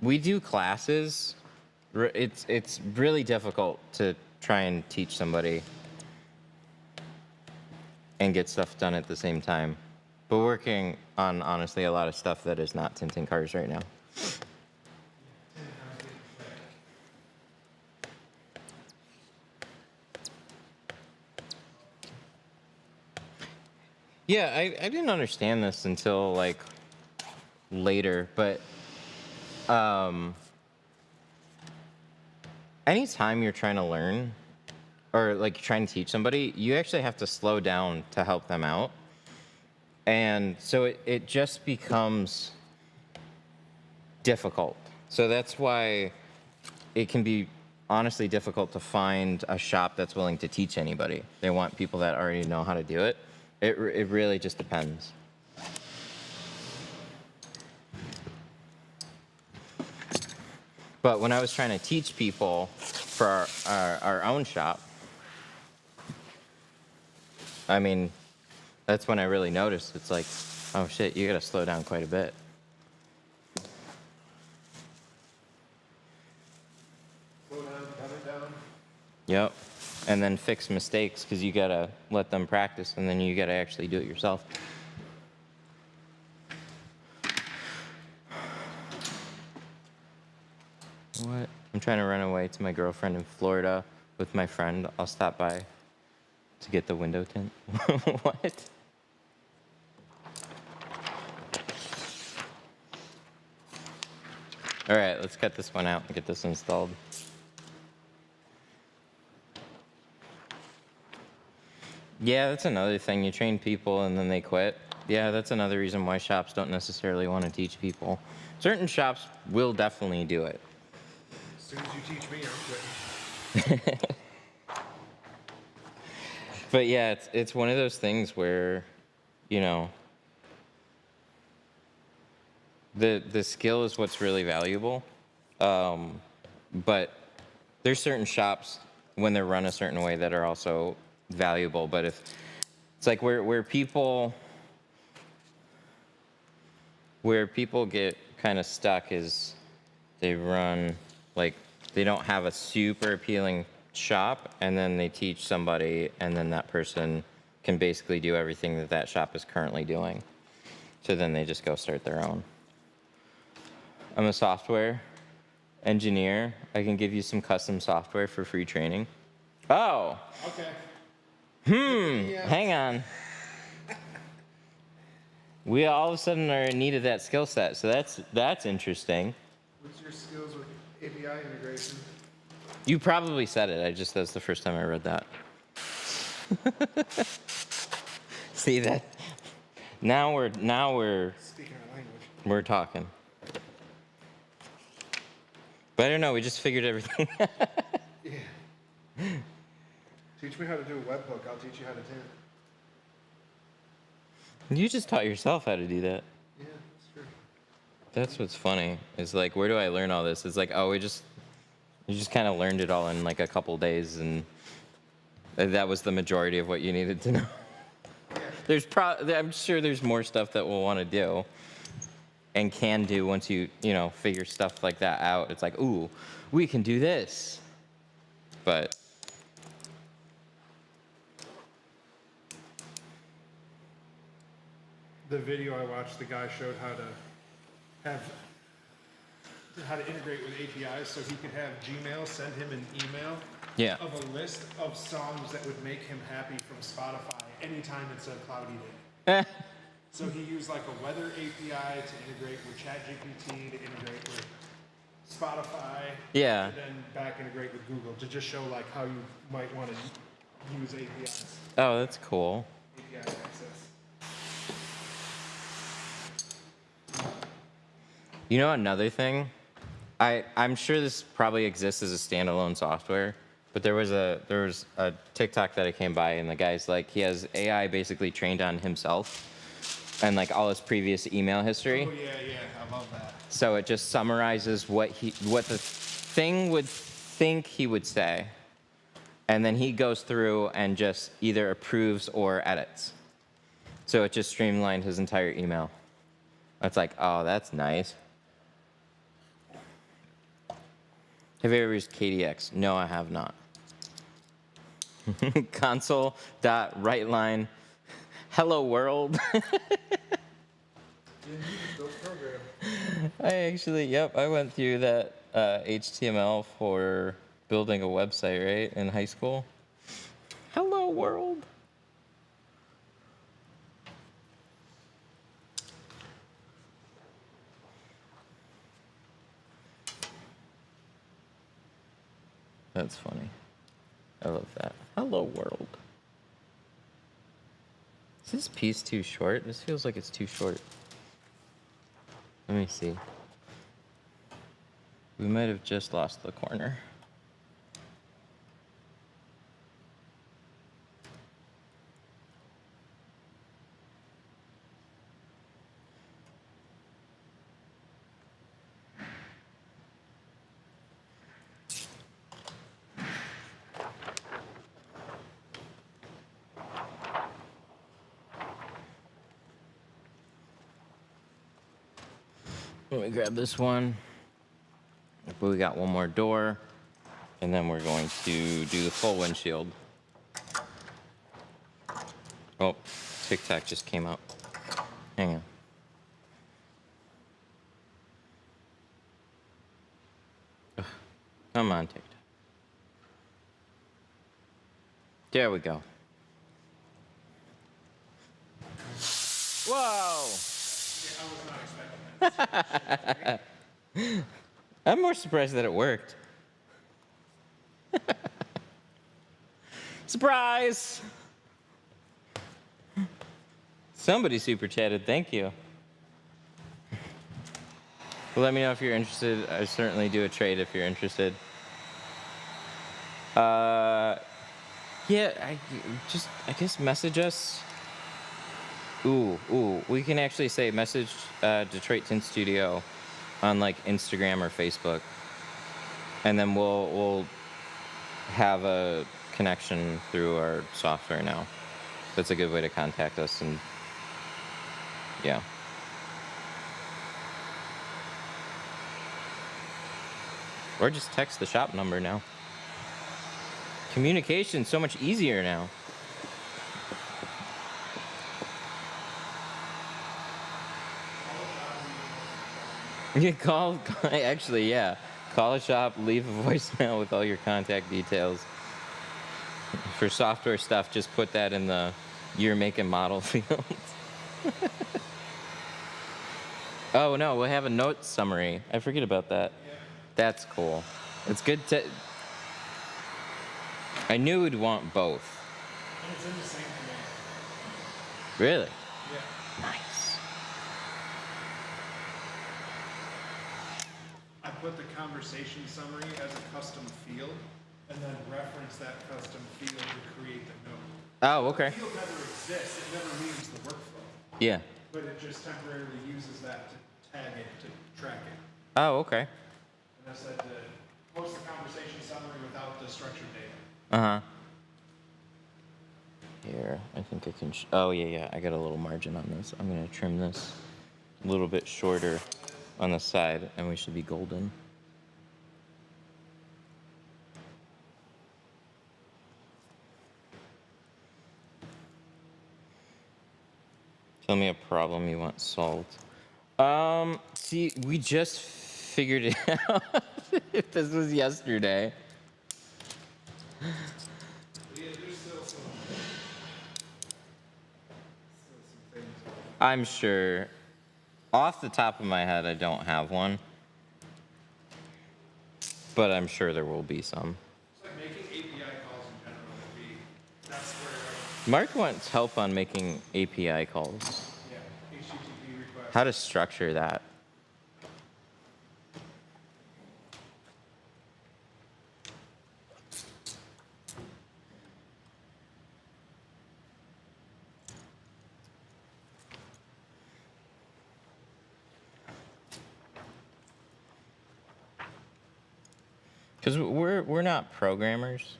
We do classes. It's really difficult to try and teach somebody and get stuff done at the same time. But working on, honestly, a lot of stuff that is not tinting cars right now. Yeah, I didn't understand this until like later, but anytime you're trying to learn or like trying to teach somebody, you actually have to slow down to help them out. And so it just becomes difficult. So that's why it can be honestly difficult to find a shop that's willing to teach anybody. They want people that already know how to do it. It really just depends. But when I was trying to teach people for our own shop, I mean, that's when I really noticed. It's like, oh shit, you gotta slow down quite a bit. Slow down, cut it down. Yep. and then fix mistakes because you gotta let them practice and then you gotta actually do it yourself. What? I'm trying to run away to my girlfriend in Florida with my friend. I'll stop by to get the window tint. What? All right, let's cut this one out and get this installed. Yeah, that's another thing. You train people and then they quit. Yeah, that's another reason why shops don't necessarily want to teach people. Certain shops will definitely do it. As soon as you teach me, I'm quitting. But yeah, it's one of those things where, you know, the skill is what's really valuable. But there's certain shops when they're run a certain way that are also valuable. But if it's like where people get kind of stuck is they run like they don't have a super appealing shop, and then they teach somebody, and then that person can basically do everything that that shop is currently doing. So then they just go start their own. I'm a software engineer. I can give you some custom software for free training. Oh, Okay. Yeah. hang on. We all of a sudden are in need of that skill set, so that's interesting. What's your skills with API integration? You probably said it. That's the first time I read that. See that? Now we're Speaking our language. we're talking. But I don't know. We just figured everything. Yeah. Teach me how to do a webhook. I'll teach you how to tint. You just taught yourself how to do that. Yeah, that's true. That's what's funny. Is like, where do I learn all this? It's like, oh, you just kind of learned it all in like a couple days, and that was the majority of what you needed to know. I'm sure there's more stuff that we'll want to do and can do once you figure stuff like that out. It's like, ooh, we can do this. But The video I watched, the guy showed how to integrate with APIs, so he could have Gmail send him an email yeah. of a list of songs that would make him happy from Spotify anytime it's a cloudy day. So he used like a weather API to integrate with ChatGPT, to integrate with Spotify, Yeah. and then back integrate with Google to just show like how you might want to use APIs, Oh, that's cool. API access. You know another thing? I'm sure this probably exists as a standalone software, but there was a TikTok that I came by, and the guy's like, he has AI basically trained on himself and like all his previous email history. Oh yeah, I love that. So it just summarizes what the thing would think he would say, and then he goes through and just either approves or edits. So it just streamlined his entire email. It's like, oh, that's nice. Have you ever used KDX? No, I have not. Console.writeline. Hello world. I actually, I went through that HTML for building a website, right, in high school. Hello world. That's funny. I love that. Hello world. Is this piece too short? This feels like it's too short. Let me see. We might have just lost the corner. Let me grab this one. We got one more door. And then we're going to do the full windshield. Oh, TikTok just came up. Hang on. Ugh, come on, TikTok. There we go. Whoa! Yeah, I was not expecting that. I'm more surprised that it worked. Surprise! Somebody super chatted, thank you. Well, let me know if you're interested. I certainly do a trade if you're interested. Yeah, I guess message us. Ooh, we can actually say message Detroit Tint Studio on like Instagram or Facebook, and then we'll have a connection through our software now. That's a good way to contact us, and yeah. Or just text the shop number now. Communication's so much easier now. You actually, yeah. Call a shop, leave a voicemail with all your contact details. For software stuff, just put that in the year, make, and model field. Oh, no, we'll have a note summary. I forget about that. Yeah. That's cool. It's good to... I knew we'd want both. And it's in the same command. Really? Yeah. Nice. I put the conversation summary as a custom field, and then reference that custom field to create the note. Oh, okay. The field never exists, it never leaves the workflow, Yeah. but it just temporarily uses that to tag it, to track it. Oh, okay. And I said to post the conversation summary without the structured data. Uh-huh. Here, I think I can... oh, yeah. I got a little margin on this. I'm going to trim this a little bit shorter on the side, and we should be golden. Tell me a problem you want solved. See, we just figured it out. This was yesterday. Yeah, there's still some things. I'm sure. Off the top of my head, I don't have one. But I'm sure there will be some. It's like making API calls in general would be, that's where, Mark wants help on making API calls. yeah, HTTP requests. How to structure that. Because we're not programmers.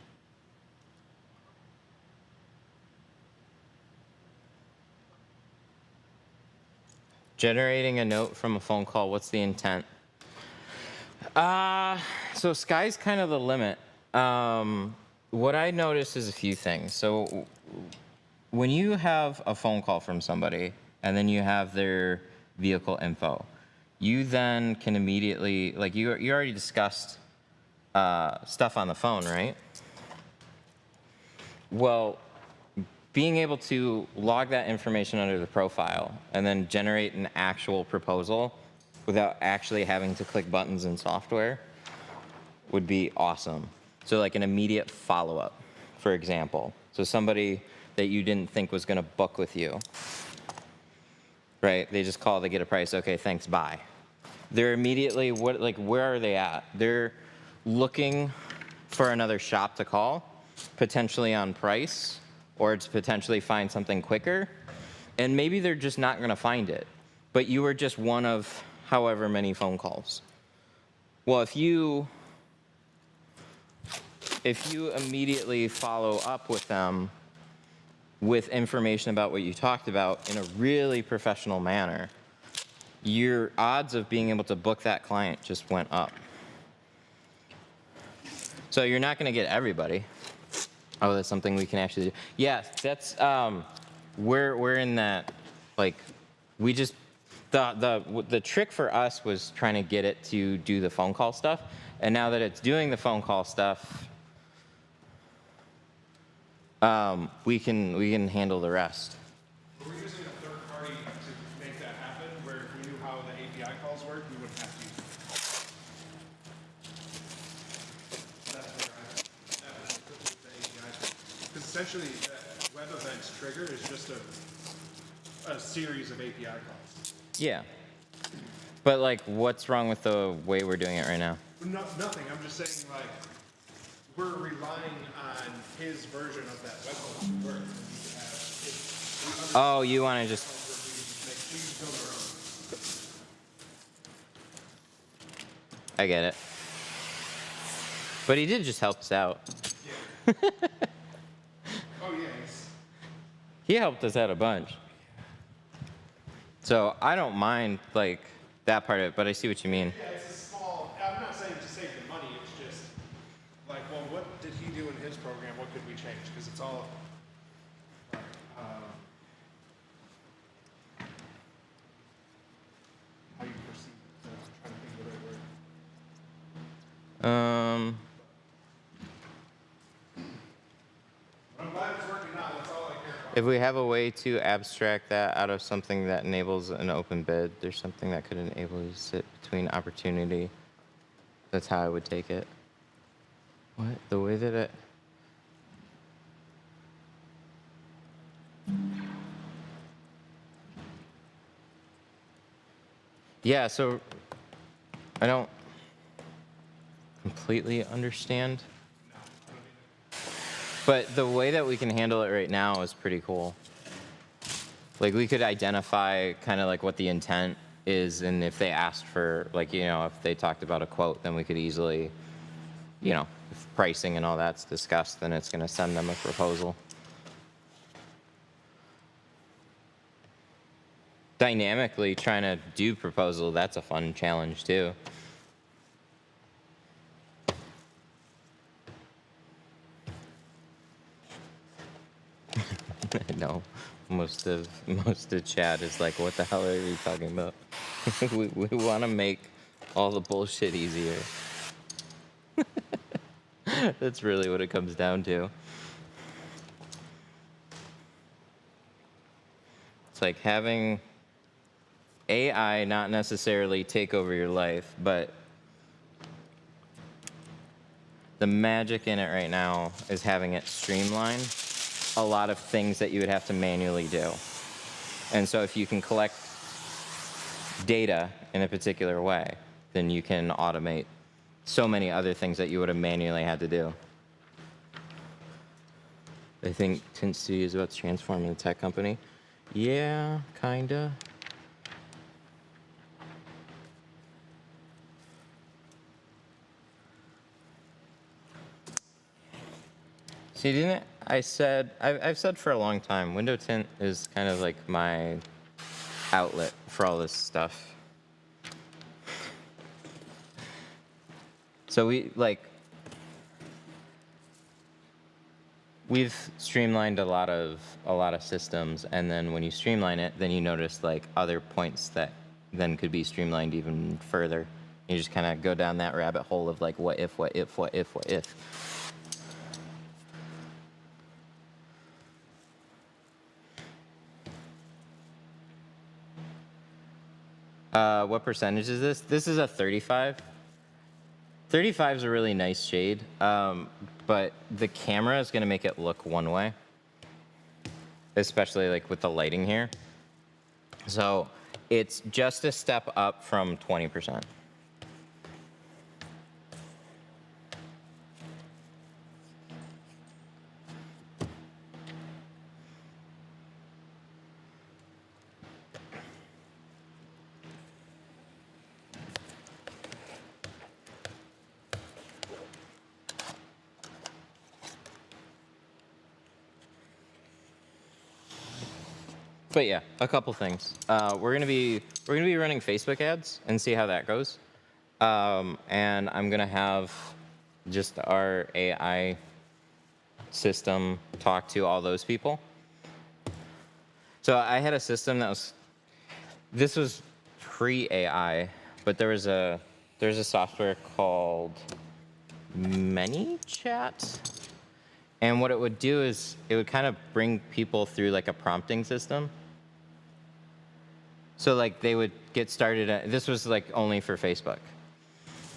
Generating a note from a phone call, what's the intent? So sky's kind of the limit. What I notice is a few things. So when you have a phone call from somebody and then you have their vehicle info, you then can immediately, like you already discussed stuff on the phone, right? Well, being able to log that information under the profile and then generate an actual proposal without actually having to click buttons in software would be awesome. So like an immediate follow-up, for example. So somebody that you didn't think was gonna book with you, right? They just call, they get a price, okay, thanks, bye. They're immediately, where are they at? They're looking for another shop to call, potentially on price, or to potentially find something quicker, and maybe they're just not gonna find it, but you were just one of however many phone calls. Well, if you immediately follow up with them with information about what you talked about in a really professional manner, your odds of being able to book that client just went up. So you're not going to get everybody. Oh, that's something we can actually do. Yeah, that's we're in that, like, we just the trick for us was trying to get it to do the phone call stuff, and now that it's doing the phone call stuff, we can handle the rest. We're using a third party to make that happen, where if we knew how the API calls work, we wouldn't have to use them. That's where that was with the API. Because essentially, that web events trigger is just a series of API calls. Yeah. But, like, what's wrong with the way we're doing it right now? No, nothing. I'm just saying, like, we're relying on his version of that web host to work. And we can have, if we Oh, you want to just... we can build our own. I get it. But he did just help us out. Yeah. Oh, yeah. He helped us out a bunch. So I don't mind, like, that part of it, but I see what you mean. Yeah, it's a small, I'm not saying to save the money, it's just, like, well, what did he do in his program, what could we change? Because it's all, like, how you perceive it, so I'm trying to think of the right word. But I'm glad it's working out, that's all I care about. If we have a way to abstract that out of something that enables an open bid, there's something that could enable you to sit between opportunity. That's how I would take it. What? The way that it... Yeah, so I don't completely understand. But the way that we can handle it right now is pretty cool. Like, we could identify kind of like what the intent is, and if they asked for, like, you know, if they talked about a quote, then we could easily, you know, if pricing and all that's discussed, then it's going to send them a proposal. Dynamically trying to do proposal, that's a fun challenge too. I know. Most of chat is like, what the hell are you talking about? we want to make all the bullshit easier. That's really what it comes down to. It's like having AI not necessarily take over your life, but the magic in it right now is having it streamline a lot of things that you would have to manually do. And so if you can collect data in a particular way, then you can automate so many other things that you would have manually had to do. I think Tint Studio is about to transform into a tech company. Yeah, kinda. See, didn't I've said for a long time, window tint is kind of like my outlet for all this stuff. So we've streamlined a lot of systems, and then when you streamline it, then you notice like other points that then could be streamlined even further. You just kind of go down that rabbit hole of like, what if, what if, what if, what if. What percentage is this? This is a 35. 35 is a really nice shade, but the camera is going to make it look one way, especially like with the lighting here. So it's just a step up from 20%. But yeah, a couple things. We're gonna be running Facebook ads and see how that goes. And I'm gonna have just our AI system talk to all those people. So I had a system that was, this was pre-AI, but there's a software called ManyChat. And what it would do is it would kind of bring people through like a prompting system. So like they would get started this was like only for Facebook.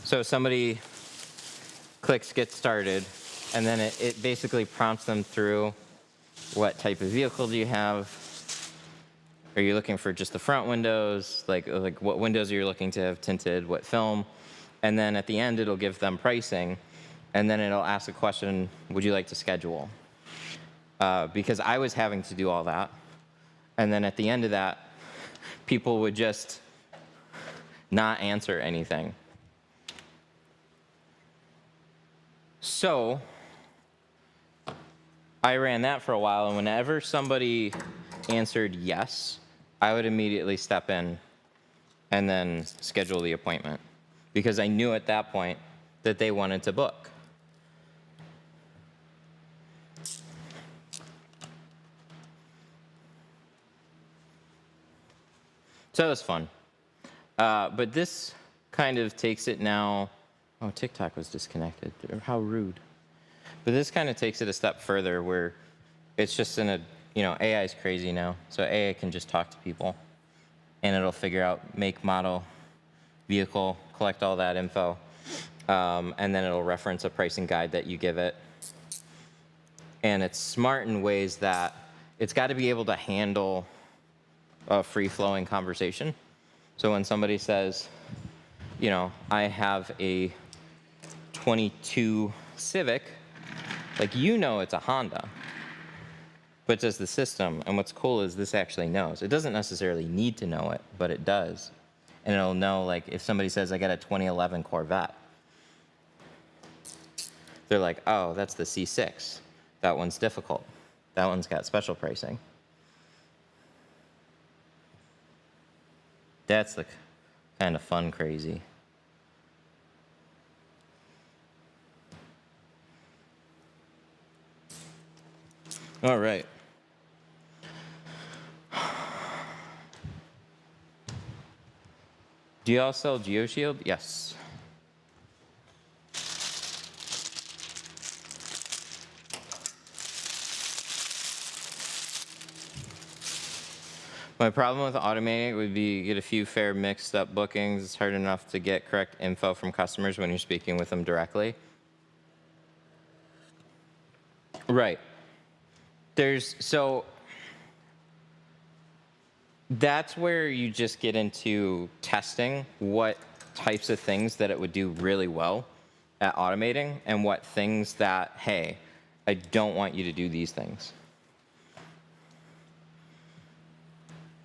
So somebody clicks get started, and then it basically prompts them through what type of vehicle do you have? Are you looking for just the front windows? Like what windows are you looking to have tinted? What film? And then at the end, it'll give them pricing. And then it'll ask a question, would you like to schedule? Because I was having to do all that. And then at the end of that, people would just not answer anything. So I ran that for a while, and whenever somebody answered yes, I would immediately step in and then schedule the appointment, because I knew at that point that they wanted to book. So it was fun. But this kind of takes it now. Oh, TikTok was disconnected. How rude. But this kind of takes it a step further, where it's just in a, AI is crazy now. So AI can just talk to people, and it'll figure out make, model, vehicle, collect all that info, and then it'll reference a pricing guide that you give it. And it's smart in ways that it's got to be able to handle a free-flowing conversation. So when somebody says, I have a 22 Civic, like, it's a Honda, but does the system. And what's cool is this actually knows. It doesn't necessarily need to know it, but it does. And it'll know, like, if somebody says, I got a 2011 Corvette, they're like, oh, that's the C6. That one's difficult. That one's got special pricing. That's the kind of fun crazy. All right. Do y'all sell GeoShield? Yes. My problem with automating it would be get a few fair mixed up bookings. It's hard enough to get correct info from customers when you're speaking with them directly. Right. So that's where you just get into testing what types of things that it would do really well at automating, and what things that, hey, I don't want you to do these things.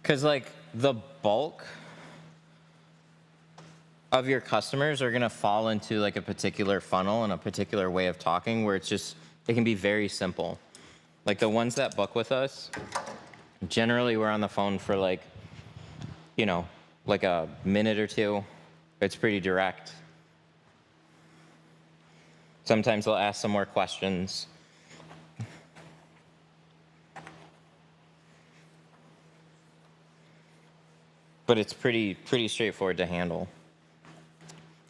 Because, like, the bulk of your customers are going to fall into, like, a particular funnel and a particular way of talking where it can be very simple. Like, the ones that book with us, generally we're on the phone for, like a minute or two. It's pretty direct. Sometimes they'll ask some more questions. But it's pretty straightforward to handle.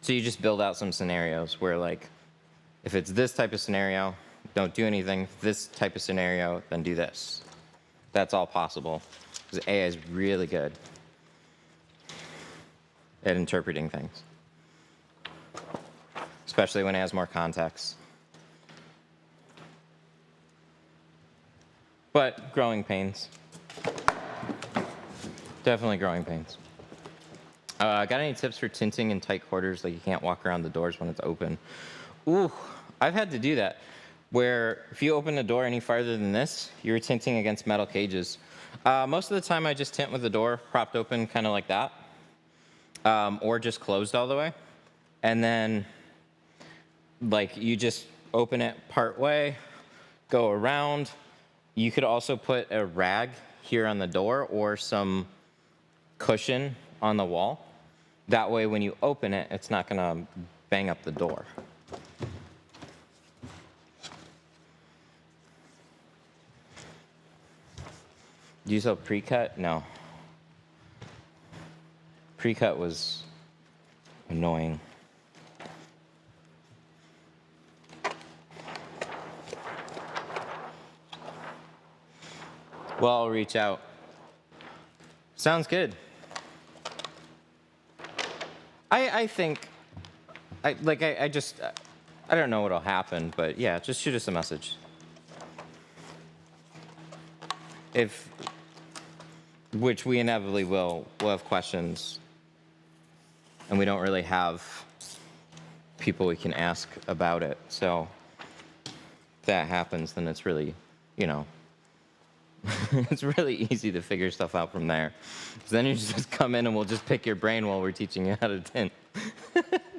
So you just build out some scenarios where, like, if it's this type of scenario, don't do anything. This type of scenario, then do this. That's all possible, because AI is really good at interpreting things, especially when it has more context. But growing pains. Definitely growing pains. Got any tips for tinting in tight quarters, like you can't walk around the doors when it's open? Ooh, I've had to do that, where if you open the door any farther than this, you're tinting against metal cages. Most of the time I just tint with the door propped open, kind of like that, or just closed all the way. And then, like, you just open it part way, go around. You could also put a rag here on the door or some cushion on the wall. That way when you open it, it's not gonna bang up the door. Do you sell pre-cut? No. Pre-cut was annoying. Well, I'll reach out. Sounds good. I think, I don't know what'll happen, but yeah, just shoot us a message. Which we inevitably will, we'll have questions, and we don't really have people we can ask about it. So if that happens, then it's really, it's really easy to figure stuff out from there. So then you just come in and we'll just pick your brain while we're teaching you how to tint.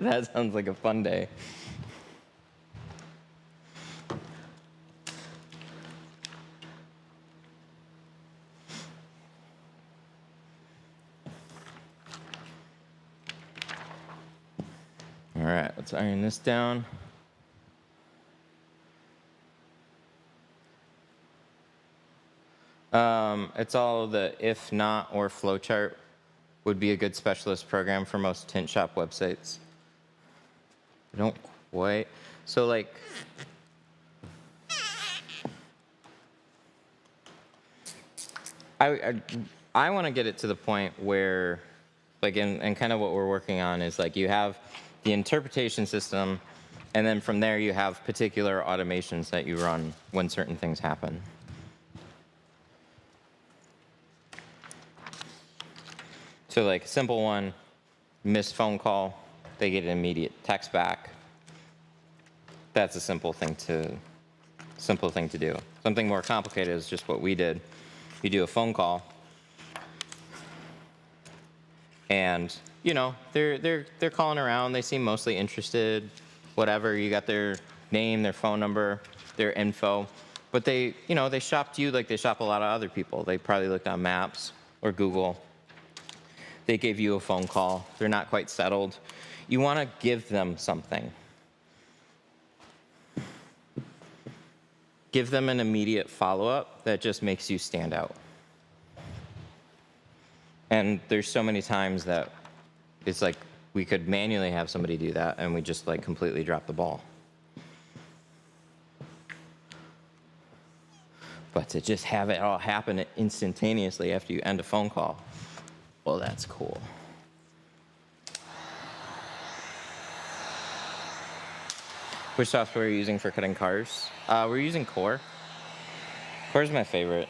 That sounds like a fun day. All right, let's iron this down. It's all the if not or flowchart would be a good specialist program for most tint shop websites. I don't quite. So like, I want to get it to the point where, like, and kind of what we're working on is like you have the interpretation system, and then from there you have particular automations that you run when certain things happen. So like a simple one, missed phone call, they get an immediate text back. That's a simple thing to do. Something more complicated is just what we did. You do a phone call, and they're calling around. They seem mostly interested. Whatever, you got their name, their phone number, their info, but they shopped you like they shop a lot of other people. They probably looked on Maps or Google. They gave you a phone call. They're not quite settled. You want to give them something. Give them an immediate follow-up that just makes you stand out. And there's so many times that it's like we could manually have somebody do that, and we just like completely drop the ball. But to just have it all happen instantaneously after you end a phone call, well, that's cool. Which software are you using for cutting cars? We're using Core. Core's my favorite.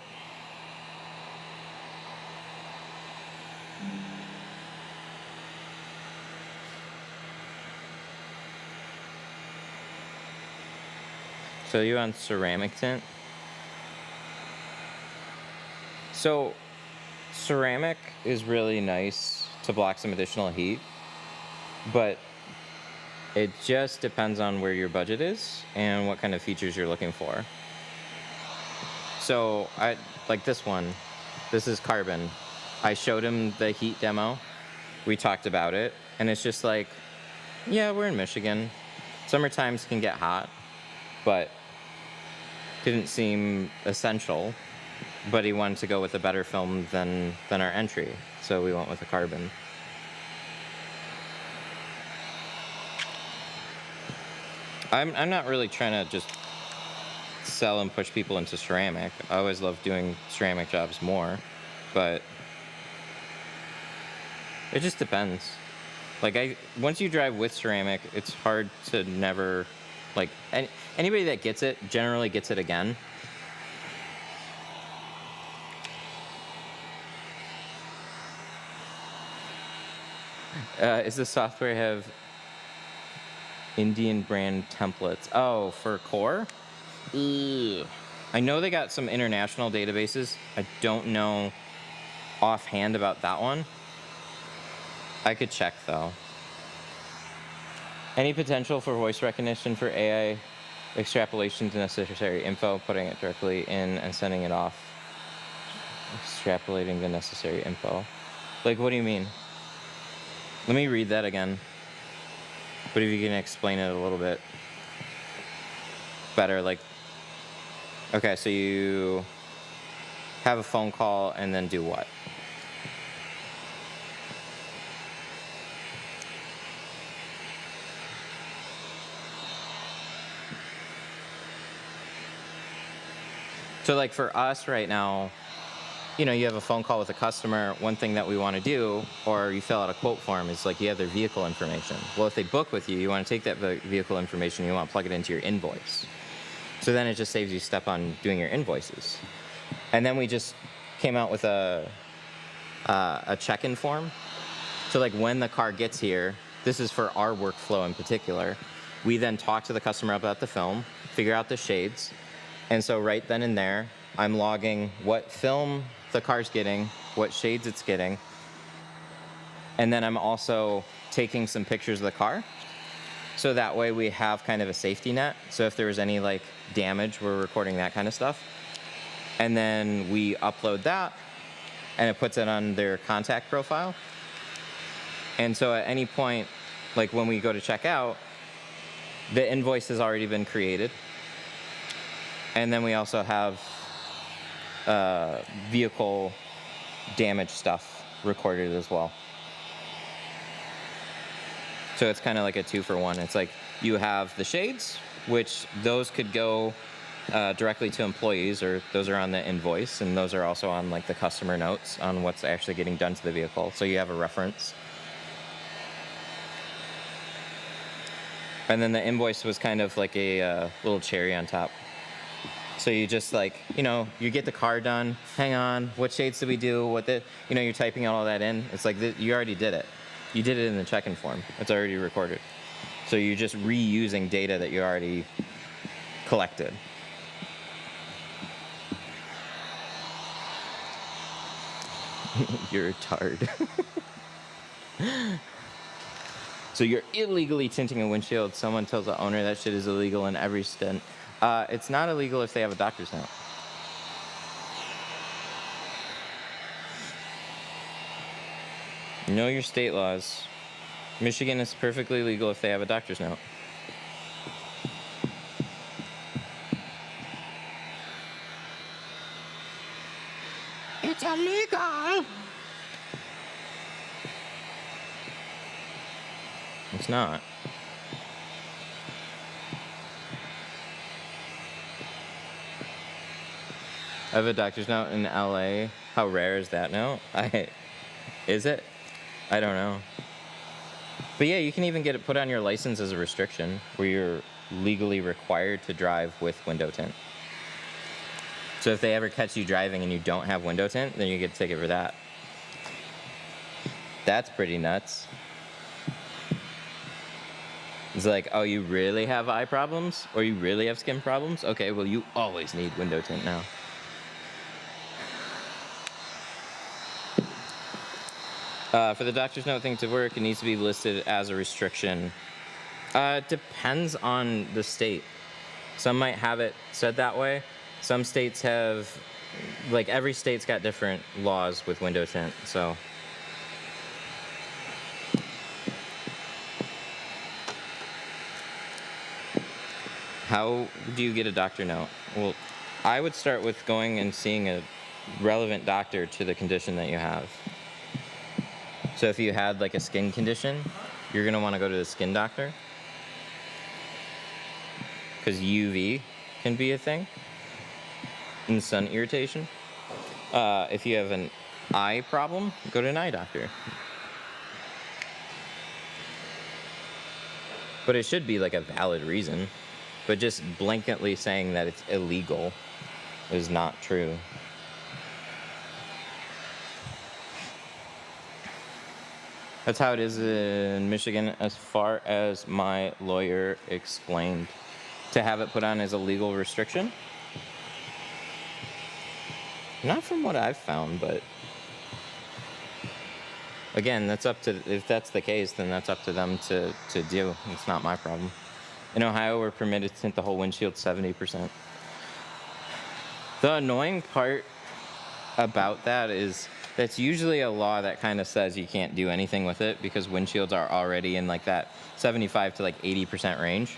So you on ceramic tint? So ceramic is really nice to block some additional heat, but it just depends on where your budget is and what kind of features you're looking for. So I like this one. This is carbon. I showed him the heat demo. We talked about it, and it's just like, yeah, we're in Michigan. Summer times can get hot, but didn't seem essential. But he wanted to go with a better film than our entry, so we went with a carbon. I'm not really trying to just sell and push people into ceramic. I always love doing ceramic jobs more, but it just depends. Like once you drive with ceramic, it's hard to never, like, anybody that gets it generally gets it again. Is the software have Indian brand templates? Oh, for Core? Ugh. I know they got some international databases. I don't know offhand about that one. I could check though. Any potential for voice recognition for AI extrapolation to necessary info, putting it directly in and sending it off? Extrapolating the necessary info. Like, what do you mean? Let me read that again. But if you can explain it a little bit better, like, okay, so have a phone call, and then do what? So like for us right now, you know, you have a phone call with a customer. One thing that we want to do, or you fill out a quote form, is like you have their vehicle information. Well, if they book with you, you want to take that vehicle information, you want to plug it into your invoice. So then it just saves you a step on doing your invoices. And then we just came out with a check-in form. So like when the car gets here, this is for our workflow in particular. We then talk to the customer about the film, figure out the shades. And so right then and there, I'm logging what film the car's getting, what shades it's getting. And then I'm also taking some pictures of the car. So that way we have kind of a safety net. So if there was any like damage, we're recording that kind of stuff. And then we upload that and it puts it on their contact profile. And so at any point, like when we go to check out, the invoice has already been created. And then we also have vehicle damage stuff recorded as well. So it's kind of like a 2-for-1. It's like you have the shades, which those could go directly to employees, or those are on the invoice, and those are also on like the customer notes on what's actually getting done to the vehicle. So you have a reference. And then the invoice was kind of like a little cherry on top. So you just like, you know, you get the car done. Hang on, what shades did we do? What the, you know, you're typing all that in. It's like you already did it. You did it in the check-in form. It's already recorded. So you're just reusing data that you already collected. You're a tard. So you're illegally tinting a windshield. Someone tells the owner that shit is illegal in every stint. It's not illegal if they have a doctor's note. Know your state laws. Michigan is perfectly legal if they have a doctor's note. It's illegal. It's not. I have a doctor's note in LA. How rare is that note? Is it? I don't know. But yeah, you can even get it put on your license as a restriction where you're legally required to drive with window tint. So if they ever catch you driving and you don't have window tint, then you get a ticket for that. That's pretty nuts. It's like, oh, you really have eye problems? Or you really have skin problems? Okay, well, you always need window tint now. For the doctor's note thing to work, it needs to be listed as a restriction. It depends on the state. Some might have it said that way. Some states have, like every state's got different laws with window tint, so. How do you get a doctor note? Well, I would start with going and seeing a relevant doctor to the condition that you have. So if you had like a skin condition, you're gonna wanna go to the skin doctor because UV can be a thing and sun irritation. If you have an eye problem, go to an eye doctor. But it should be like a valid reason. But just blanketly saying that it's illegal is not true. That's how it is in Michigan, as far as my lawyer explained. To have it put on as a legal restriction? Not from what I've found, but again, that's up to, if that's the case, then that's up to them to do. It's not my problem. In Ohio, we're permitted to tint the whole windshield 70%. The annoying part about that is that's usually a law that kind of says you can't do anything with it because windshields are already in like that 75 to like 80% range.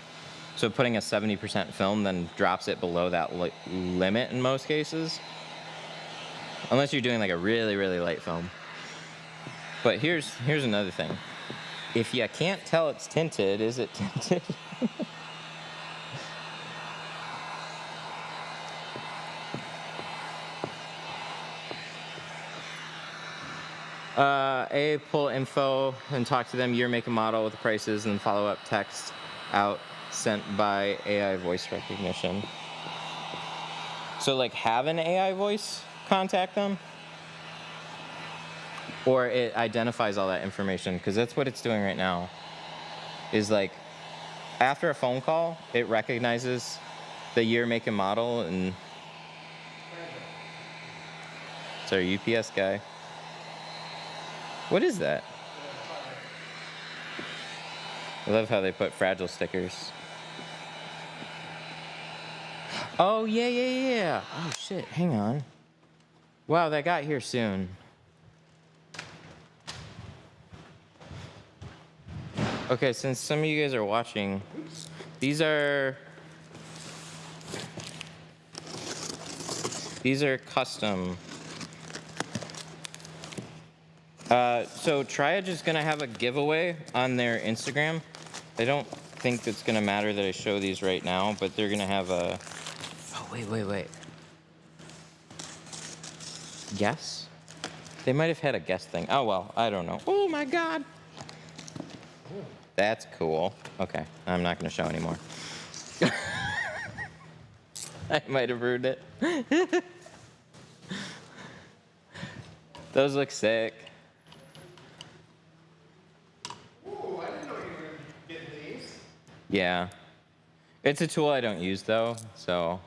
So putting a 70% film then drops it below that limit in most cases. unless you're doing like a really, really light film. But here's another thing. If you can't tell it's tinted, is it tinted? Pull info and talk to them, year, make, and model with the prices, and follow up text out sent by AI voice recognition. So like have an AI voice contact them, or it identifies all that information, because that's what it's doing right now. Is like after a phone call, it recognizes the year, make, and model, and it's our UPS guy. What is that? I love how they put fragile stickers. Oh, yeah. Oh, shit, hang on. Wow, that got here soon. Okay, since some of you guys are watching, these are custom. So Triage is going to have a giveaway on their Instagram. I don't think it's going to matter that I show these right now, but they're going to have a... Oh, wait. Guess? They might have had a guess thing. Oh, well, I don't know. Oh, my God. That's cool. Okay, I'm not going to show anymore. I might have ruined it. Those look sick. Ooh, I didn't know you were getting these. Yeah. It's a tool I don't use, though, so...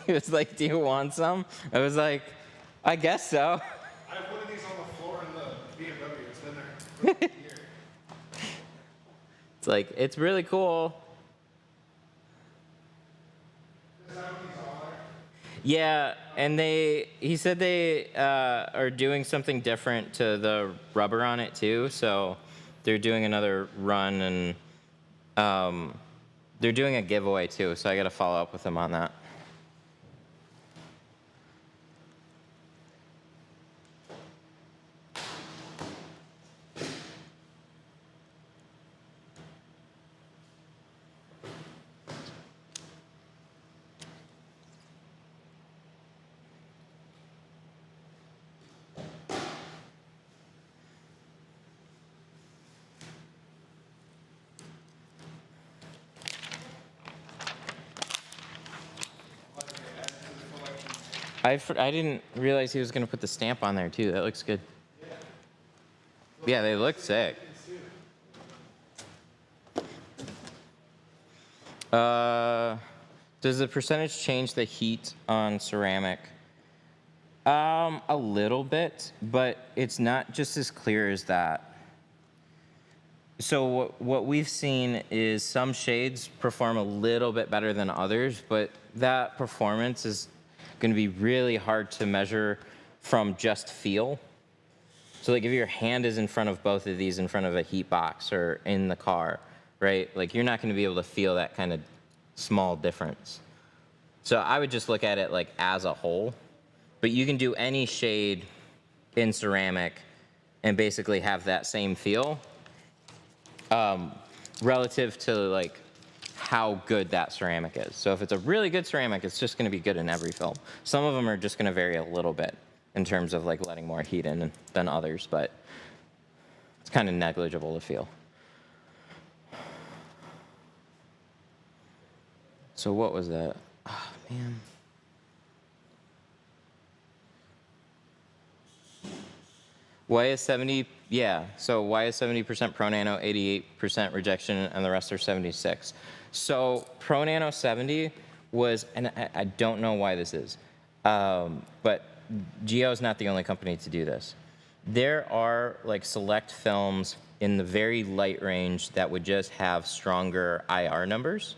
He was like, do you want some? I was like, I guess so. I have one of these on the floor in the BMW. It's been there for a year. It's like, it's really cool. Is that what these are? Yeah, and he said they are doing something different to the rubber on it, too, so they're doing another run, and they're doing a giveaway, too, so I got to follow up with them on that. I didn't realize he was going to put the stamp on there, too. That looks good. Yeah, they look sick. Does the percentage change the heat on ceramic? A little bit, but it's not just as clear as that. So what we've seen is some shades perform a little bit better than others, but that performance is going to be really hard to measure from just feel. So like if your hand is in front of both of these in front of a heat box or in the car, right? Like you're not going to be able to feel that kind of small difference. So I would just look at it like as a whole, but you can do any shade in ceramic and basically have that same feel relative to like how good that ceramic is. So if it's a really good ceramic, it's just going to be good in every film. Some of them are just going to vary a little bit in terms of like letting more heat in than others, but it's kind of negligible to feel. So what was that? Oh, man. Why is 70, yeah, so why is 70% Pro Nano, 88% rejection, and the rest are 76? So Pro Nano 70 was, and I don't know why this is, but Geo is not the only company to do this. There are like select films in the very light range that would just have stronger IR numbers.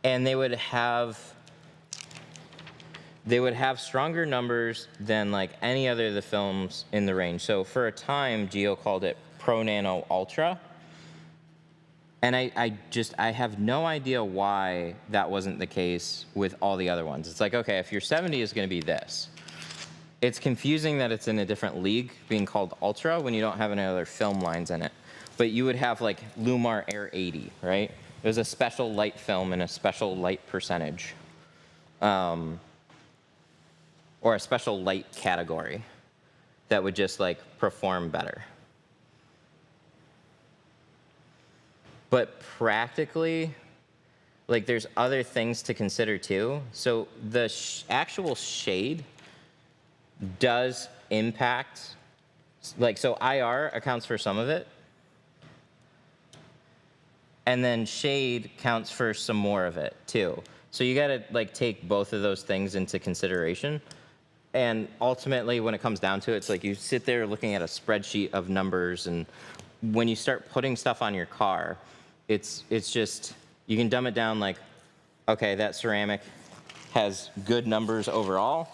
And they would have stronger numbers than like any other of the films in the range. So for a time, Geo called it Pro Nano Ultra. And I have no idea why that wasn't the case with all the other ones. It's like, okay, if your 70 is going to be this, it's confusing that it's in a different league being called Ultra when you don't have any other film lines in it. But you would have like Lumar Air 80, right? There's a special light film and a special light percentage. Or a special light category that would just like perform better. But practically, like there's other things to consider too. So the actual shade does impact, like, so IR accounts for some of it. And then shade counts for some more of it too. So you gotta like take both of those things into consideration. And ultimately, when it comes down to it, it's like you sit there looking at a spreadsheet of numbers, and when you start putting stuff on your car, it's just, you can dumb it down like, okay, that ceramic has good numbers overall.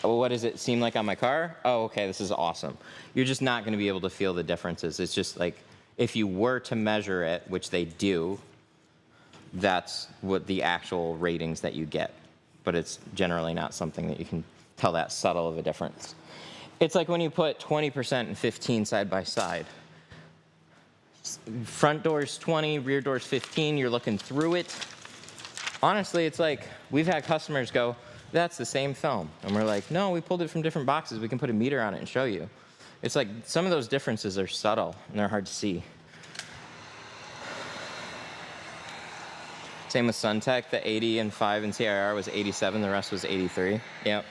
Oh, what does it seem like on my car? Oh, okay, this is awesome. You're just not gonna be able to feel the differences. It's just like, if you were to measure it, which they do, that's what the actual ratings that you get. But it's generally not something that you can tell that subtle of a difference. It's like when you put 20% and 15 side by side. Front door's 20, rear door's 15, you're looking through it. Honestly, it's like, we've had customers go, that's the same film. And we're like, no, we pulled it from different boxes. We can put a meter on it and show you. It's like, some of those differences are subtle and they're hard to see. Same with Suntech, the 80 and 5 in CIR was 87, the rest was 83. Yep.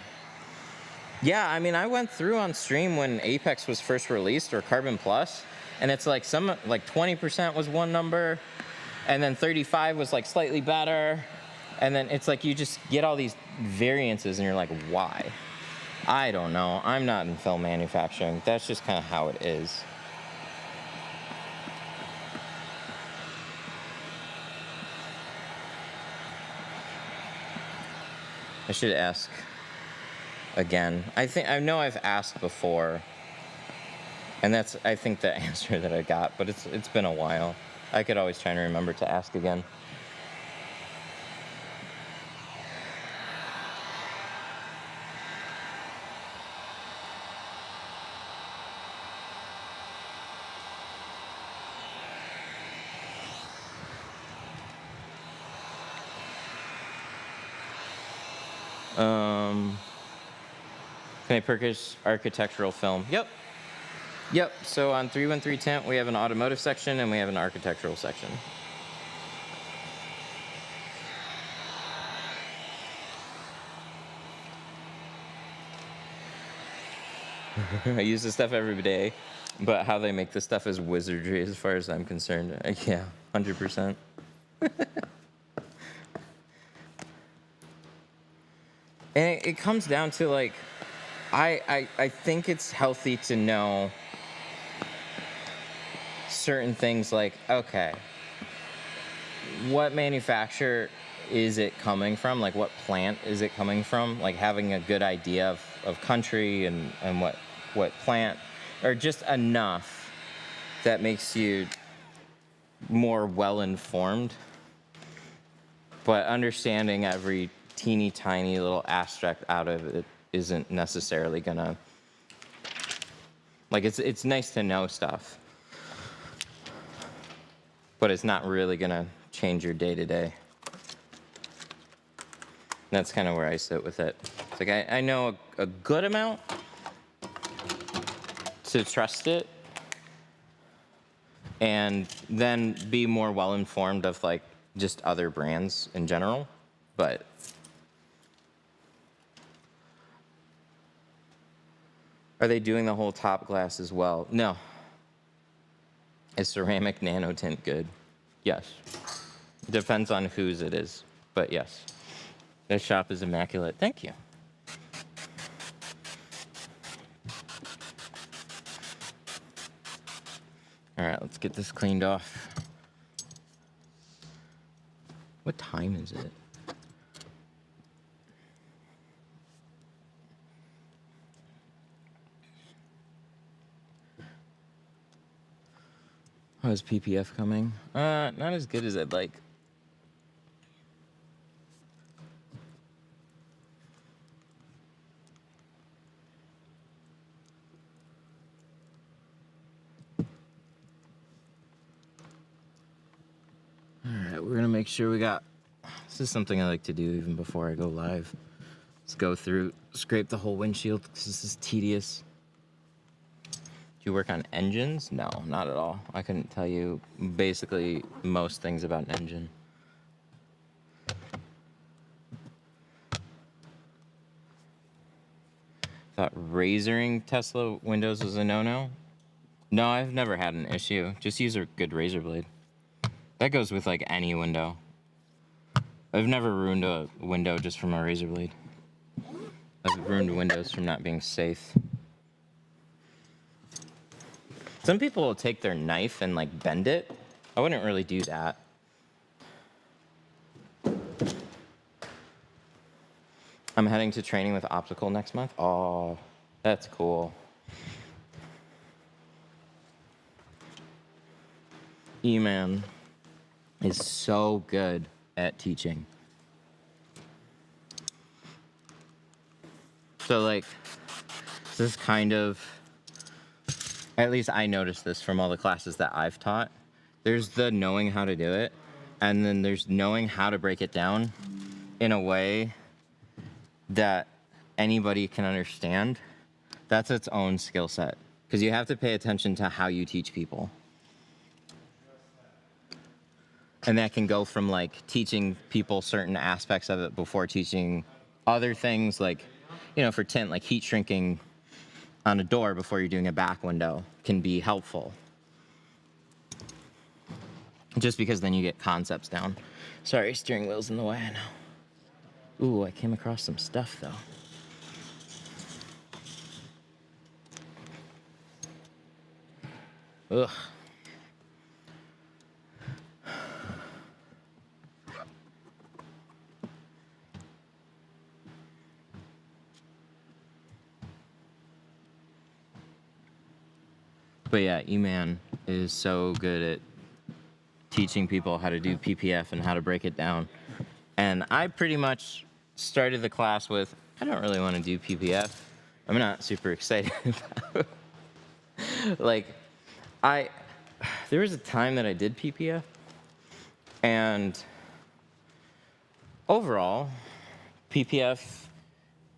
Yeah, I mean, I went through on stream when Apex was first released, or Carbon Plus, and it's like like 20% was one number, and then 35 was like slightly better, and then it's like you just get all these variances and you're like, why? I don't know. I'm not in film manufacturing. That's just kind of how it is. I should ask again. I know I've asked before, and that's, I think, the answer that I got, but it's been a while. I could always try to remember to ask again. Can I purchase architectural film? Yep. Yep, so on 313 Tint, we have an automotive section and we have an architectural section. I use this stuff every day, but how they make this stuff is wizardry as far as I'm concerned. Yeah, 100%. And it comes down to, like, I think it's healthy to know certain things, like, okay, what manufacturer is it coming from? Like, what plant is it coming from? Like, having a good idea of country and what plant, or just enough that makes you more well-informed. But understanding every teeny tiny little aspect out of it isn't necessarily gonna, like, it's nice to know stuff, but it's not really gonna change your day to day. That's kind of where I sit with it. It's like I know a good amount to trust it, and then be more well informed of, like, just other brands in general, but are they doing the whole top glass as well? No. Is ceramic nano tint good? Yes. Depends on whose it is, but yes. This shop is immaculate. Thank you. All right, let's get this cleaned off. What time is it? How's PPF coming? Not as good as I'd like. Alright, we're gonna make sure we got... This is something I like to do even before I go live. Let's go through, scrape the whole windshield, because this is tedious. Do you work on engines? No, not at all. I couldn't tell you basically most things about an engine. Thought razoring Tesla windows was a no-no? No, I've never had an issue. Just use a good razor blade. That goes with like any window. I've never ruined a window just from a razor blade. I've ruined windows from not being safe. Some people will take their knife and like bend it. I wouldn't really do that. I'm heading to training with optical next month. Oh, that's cool. E-Man is so good at teaching. So like, this is kind of, at least I noticed this from all the classes that I've taught. There's the knowing how to do it, and then there's knowing how to break it down in a way that anybody can understand. That's its own skill set, because you have to pay attention to how you teach people. And that can go from like teaching people certain aspects of it before teaching other things, like, you know, for tint, like heat shrinking on a door before you're doing a back window can be helpful. Just because then you get concepts down. Sorry, steering wheel's in the way, I know. Ooh, I came across some stuff though. Ugh. But yeah, E-Man is so good at teaching people how to do PPF and how to break it down. And I pretty much started the class with, I don't really want to do PPF. I'm not super excited about it. Like, there was a time that I did PPF, and overall, PPF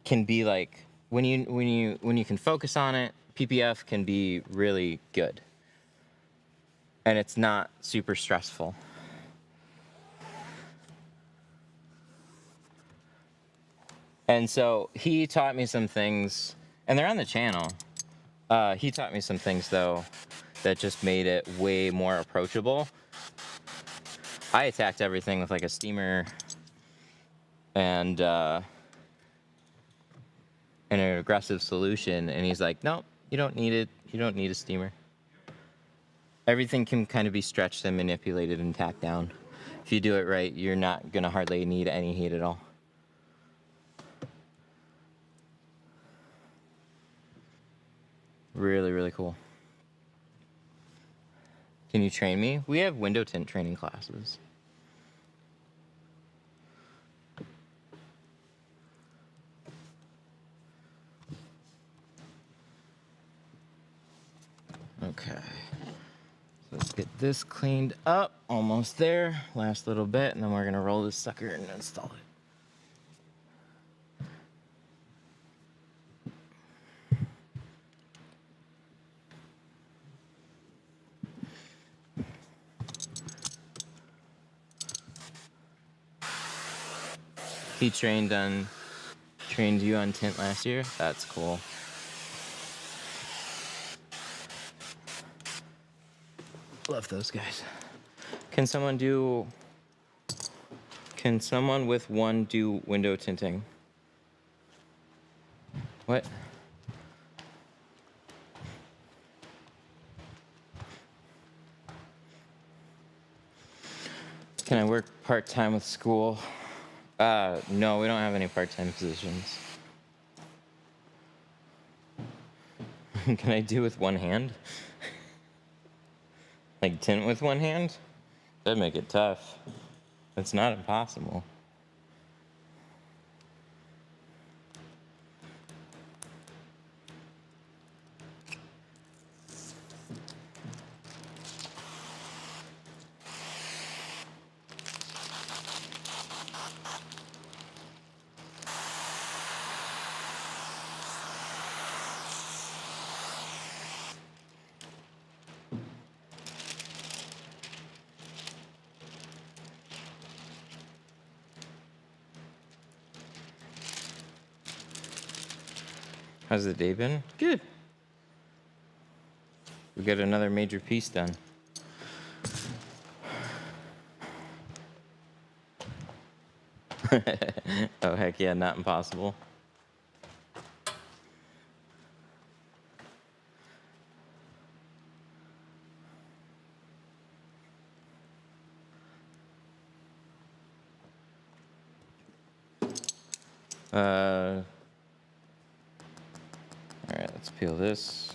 can be like, when you can focus on it, PPF can be really good. And it's not super stressful. And so he taught me some things, and they're on the channel. He taught me some things, though, that just made it way more approachable. I attacked everything with like a steamer and an aggressive solution, and he's like, nope, you don't need it. You don't need a steamer. Everything can kind of be stretched and manipulated and tacked down. If you do it right, you're not gonna hardly need any heat at all. Really, really cool. Can you train me? We have window tint training classes. Okay. So let's get this cleaned up. Almost there. Last little bit, and then we're gonna roll this sucker and install it. He trained you on tint last year? That's cool. Love those guys. Can someone with one do window tinting? What? Can I work part-time with school? No, we don't have any part-time positions. Can I do with one hand? Like tint with one hand? That'd make it tough. It's not impossible. How's the day been? Good. We got another major piece done. Oh, heck yeah, not impossible. All right, let's peel this.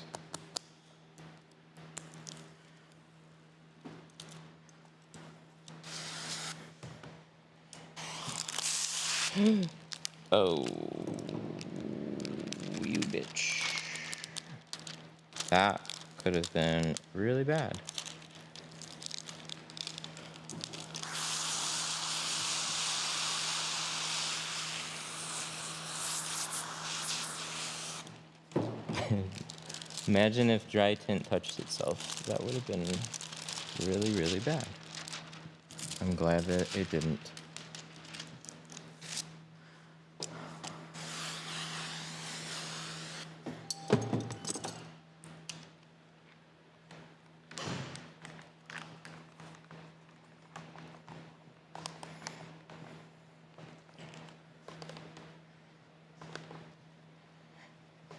Oh, you bitch. That could have been really bad. Imagine if dry tint touched itself. That would have been really, really bad. I'm glad that it didn't.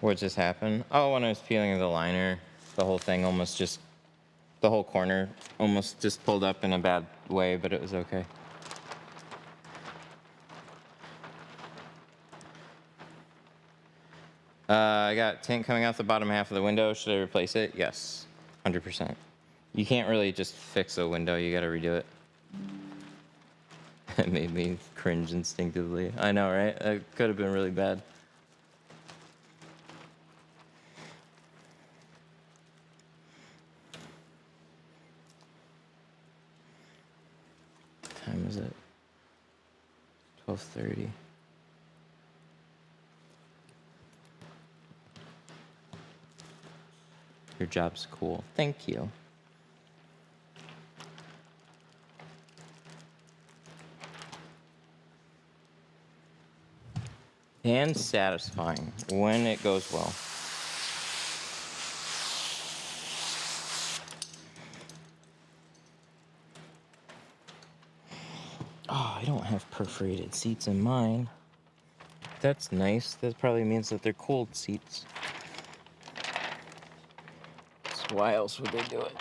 What just happened? Oh, when I was peeling the liner, the whole thing almost just, the whole corner almost just pulled up in a bad way, but it was okay. I got tint coming out the bottom half of the window. Should I replace it? Yes, 100%. You can't really just fix a window. You gotta redo it. It made me cringe instinctively. I know, right? It could have been really bad. What time is it? 12:30. Your job's cool. Thank you. And satisfying when it goes well. Oh, I don't have perforated seats in mine. That's nice. That probably means that they're cold seats. So why else would they do it?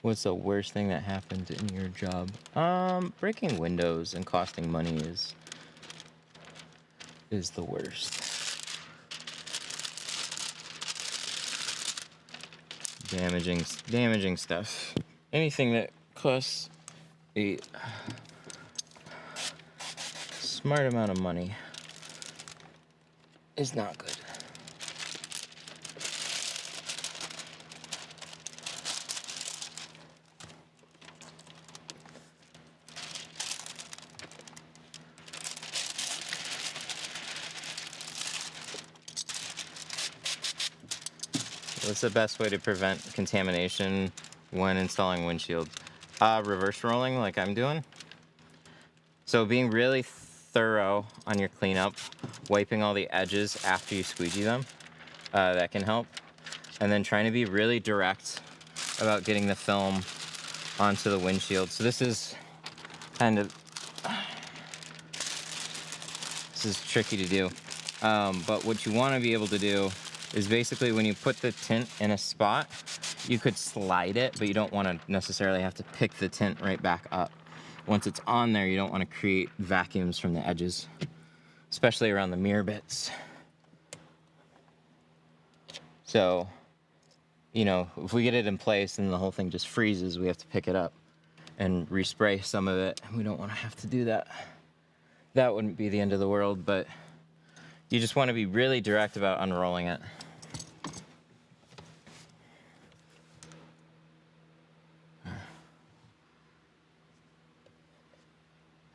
What's the worst thing that happened in your job? Breaking windows and costing money is the worst. Damaging stuff. Anything that costs a smart amount of money is not good. What's the best way to prevent contamination when installing windshield? Reverse rolling like I'm doing. So being really thorough on your cleanup, wiping all the edges after you squeegee them, that can help. And then trying to be really direct about getting the film onto the windshield. So this is tricky to do. But what you want to be able to do is basically when you put the tint in a spot, you could slide it, but you don't want to necessarily have to pick the tint right back up. Once it's on there, you don't want to create vacuums from the edges, especially around the mirror bits. So, you know, if we get it in place and the whole thing just freezes, we have to pick it up and respray some of it. We don't want to have to do that. That wouldn't be the end of the world, but you just want to be really direct about unrolling it.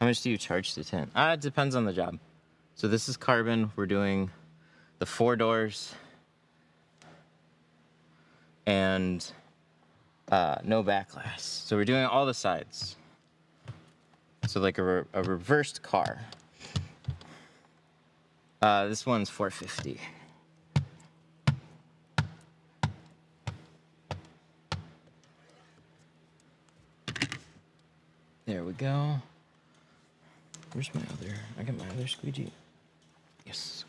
How much do you charge to tint? It depends on the job. So this is carbon. We're doing the 4 doors and no back glass. So we're doing all the sides. So like a reversed car. This one's $450. There we go. Where's my other? I got my other squeegee. Yes.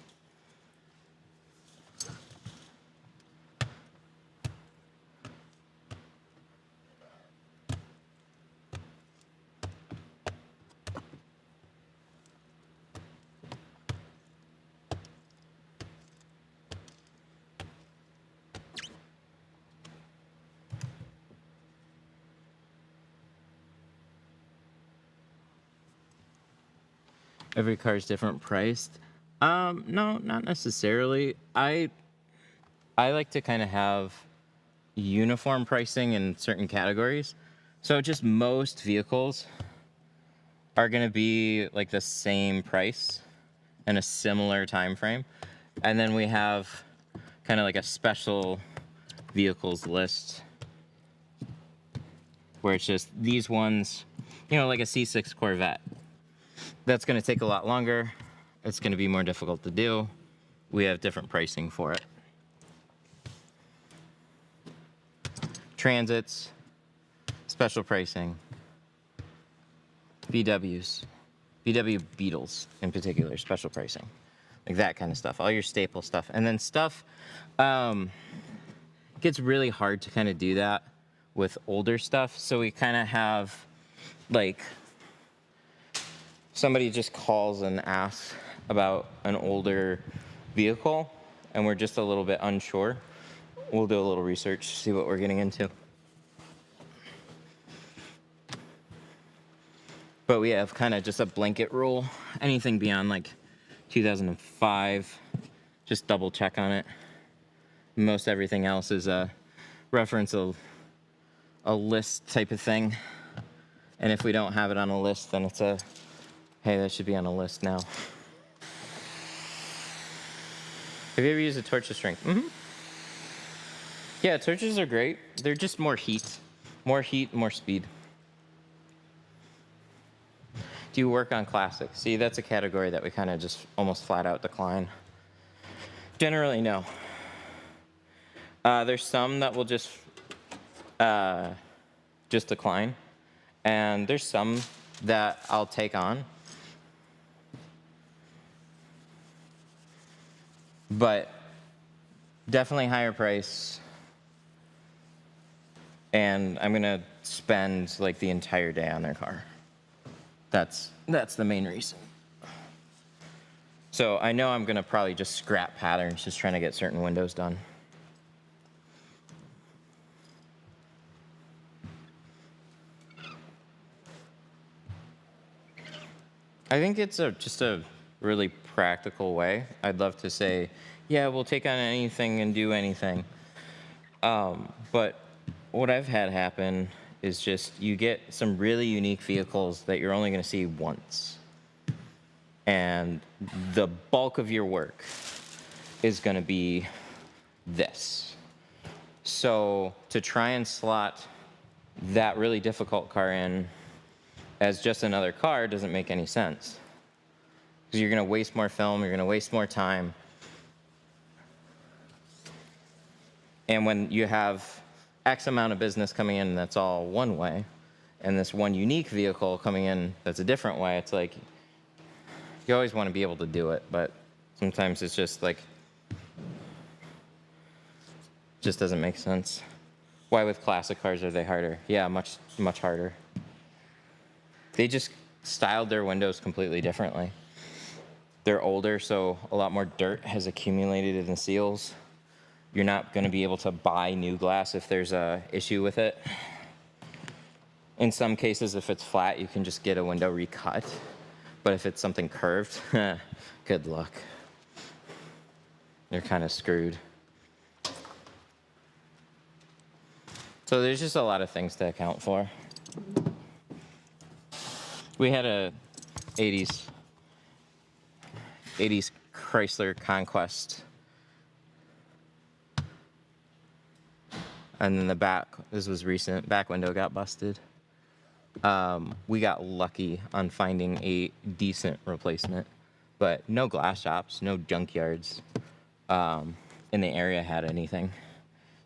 Every car is different priced. No, not necessarily. I like to kind of have uniform pricing in certain categories. So just most vehicles are going to be like the same price and a similar time frame. And then we have kind of like a special vehicles list where it's just these ones, you know, like a C6 Corvette. That's going to take a lot longer. It's going to be more difficult to do. We have different pricing for it. Transits, special pricing. VWs, VW Beetles in particular, special pricing. Like that kind of stuff, all your staple stuff. And then stuff, gets really hard to kind of do that with older stuff. So we kind of have like, somebody just calls and asks about an older vehicle and we're just a little bit unsure. We'll do a little research, see what we're getting into. But we have kind of just a blanket rule. Anything beyond like 2005, just double check on it. Most everything else is a reference of a list type of thing. And if we don't have it on a list, then it's a, hey, that should be on a list now. Have you ever used a torch to shrink? Mm-hmm. Yeah, torches are great. They're just more heat, more speed. Do you work on classics? See, that's a category that we kind of just almost flat out decline. Generally, no. There's some that will just decline, and there's some that I'll take on. But definitely higher price, and I'm gonna spend like the entire day on their car. That's the main reason. So I know I'm gonna probably just scrap patterns, just trying to get certain windows done. I think it's just a really practical way. I'd love to say, yeah, we'll take on anything and do anything. But what I've had happen is just you get some really unique vehicles that you're only going to see once. And the bulk of your work is going to be this. So to try and slot that really difficult car in as just another car doesn't make any sense. Because you're going to waste more film, you're going to waste more time. And when you have X amount of business coming in that's all one way, and this one unique vehicle coming in that's a different way, it's like, you always want to be able to do it, but sometimes it's just like, Just doesn't make sense. Why with classic cars are they harder? Yeah, much harder. They just styled their windows completely differently. They're older, so a lot more dirt has accumulated in the seals. You're not going to be able to buy new glass if there's a issue with it. In some cases, if it's flat, you can just get a window recut. But if it's something curved, good luck. You're kind of screwed. So there's just a lot of things to account for. We had a 80s Chrysler Conquest. And then the back, this was recent, back window got busted. We got lucky on finding a decent replacement, but no glass shops, no junkyards in the area had anything.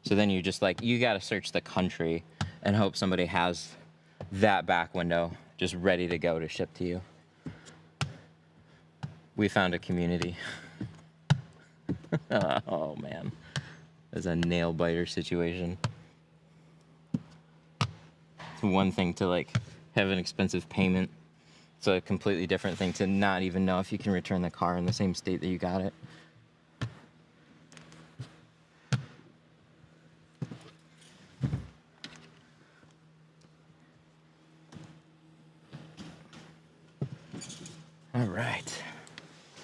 So then you just like, you got to search the country and hope somebody has that back window just ready to go to ship to you. We found a community. Oh man, it's a nail biter situation. It's one thing to like have an expensive payment. It's a completely different thing to not even know if you can return the car in the same state that you got it. All right.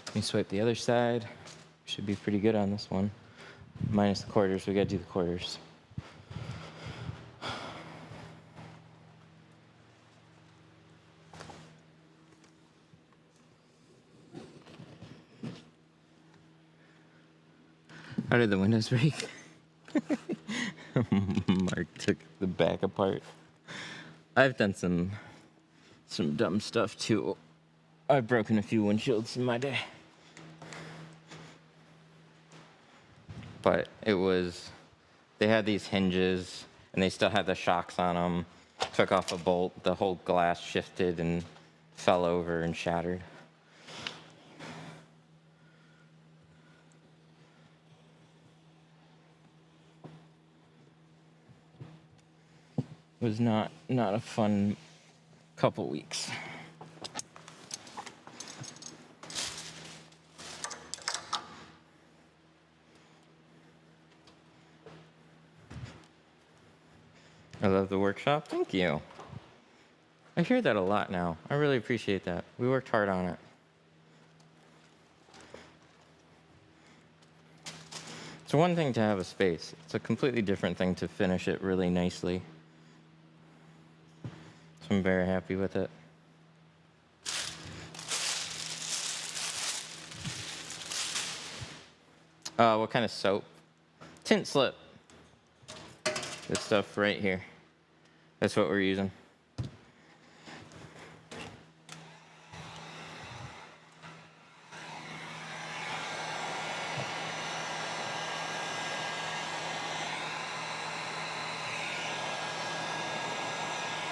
Let me swipe the other side. Should be pretty good on this one. Minus the quarters, we gotta do the quarters. How did the windows break? Mark took the back apart. I've done some dumb stuff too. I've broken a few windshields in my day. But it was, they had these hinges and they still had the shocks on them. Took off a bolt, the whole glass shifted and fell over and shattered. It was not a fun couple weeks. I love the workshop. Thank you. I hear that a lot now. I really appreciate that. We worked hard on it. It's one thing to have a space. It's a completely different thing to finish it really nicely. So I'm very happy with it. What kind of soap? Tint slip. This stuff right here. That's what we're using.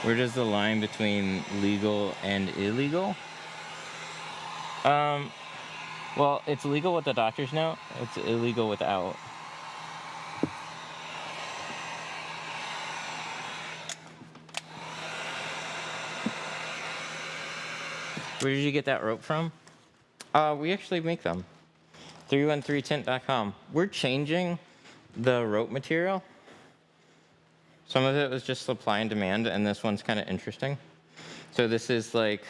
Where does the line between legal and illegal? Well, it's legal with the doctor's note. It's illegal without. Where did you get that rope from? We actually make them. 313tint.com. We're changing the rope material. Some of it was just supply and demand, and this one's kind of interesting. So this is like,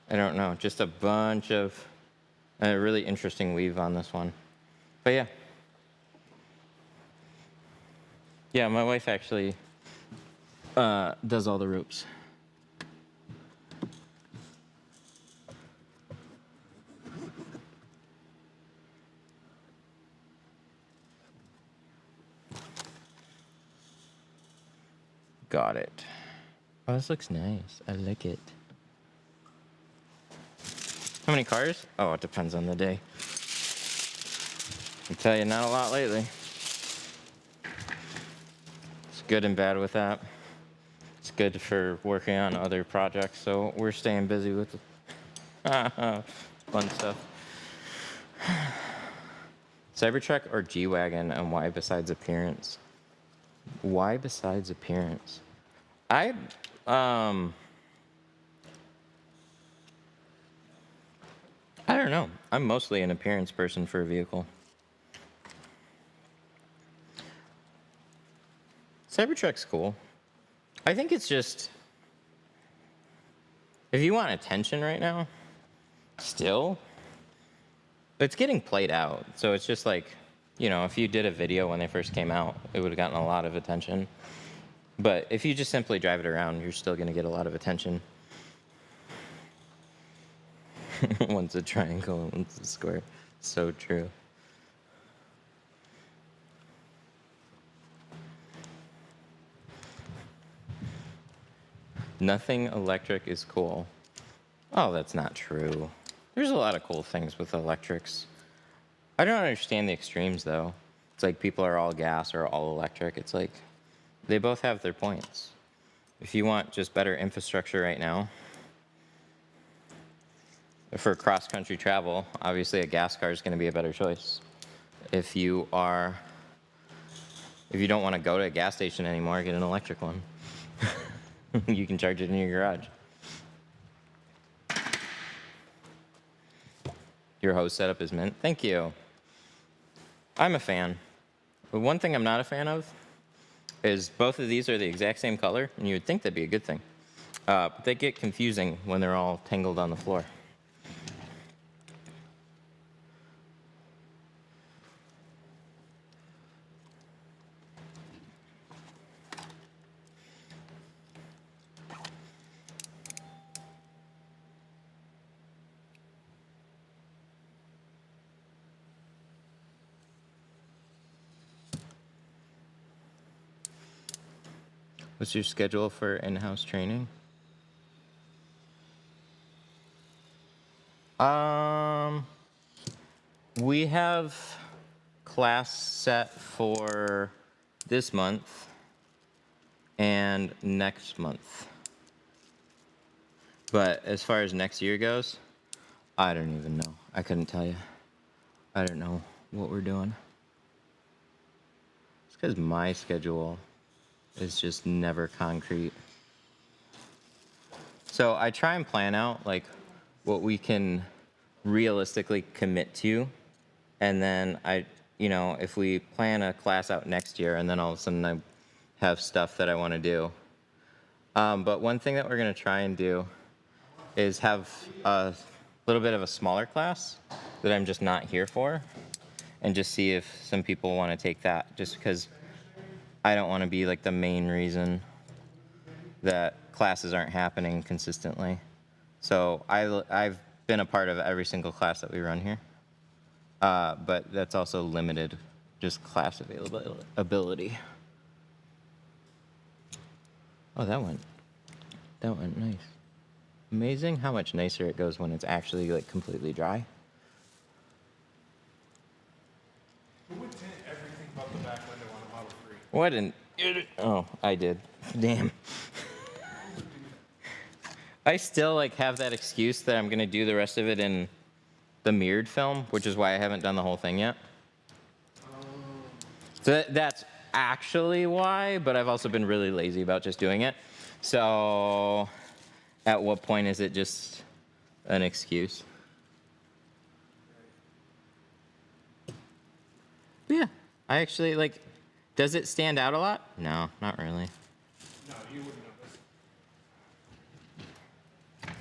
I don't know, just a bunch of a really interesting weave on this one. But yeah. Yeah, my wife actually does all the ropes. Got it. Oh, this looks nice. I like it. How many cars? Oh, it depends on the day. I tell you, not a lot lately. It's good and bad with that. It's good for working on other projects, so we're staying busy with fun stuff. Cybertruck or G-Wagon, and why besides appearance? Why besides appearance? I don't know. I'm mostly an appearance person for a vehicle. Cybertruck's cool. I think it's just, if you want attention right now, still, it's getting played out. So it's just like, you know, if you did a video when they first came out, it would have gotten a lot of attention. But if you just simply drive it around, you're still going to get a lot of attention. One's a triangle, one's a square. So true. Nothing electric is cool. Oh, that's not true. There's a lot of cool things with electrics. I don't understand the extremes, though. It's like people are all gas or all electric. It's like they both have their points. If you want just better infrastructure right now, for cross-country travel, obviously a gas car is going to be a better choice. If you don't want to go to a gas station anymore, get an electric one. You can charge it in your garage. Your hose setup is mint. Thank you. I'm a fan. But one thing I'm not a fan of is both of these are the exact same color, and you would think that'd be a good thing. But they get confusing when they're all tangled on the floor. What's your schedule for in-house training? We have class set for this month and next month. But as far as next year goes, I don't even know. I couldn't tell you. I don't know what we're doing. It's because my schedule is just never concrete. So I try and plan out like what we can realistically commit to, and then if we plan a class out next year, and then all of a sudden I have stuff that I want to do. But one thing that we're gonna try and do is have a little bit of a smaller class that I'm just not here for, and just see if some people want to take that, just because I don't want to be like the main reason that classes aren't happening consistently. So I've been a part of every single class that we run here, but that's also limited, just class availability. Oh, that went nice. Amazing how much nicer it goes when it's actually like completely dry. Who would tint everything but the back window on a Model 3? What an... Oh, I did. Damn. I still like have that excuse that I'm gonna do the rest of it in the mirrored film, which is why I haven't done the whole thing yet. So that's actually why, but I've also been really lazy about just doing it. So at what point is it just an excuse? Yeah, I actually like, does it stand out a lot? No, not really. No, you wouldn't notice.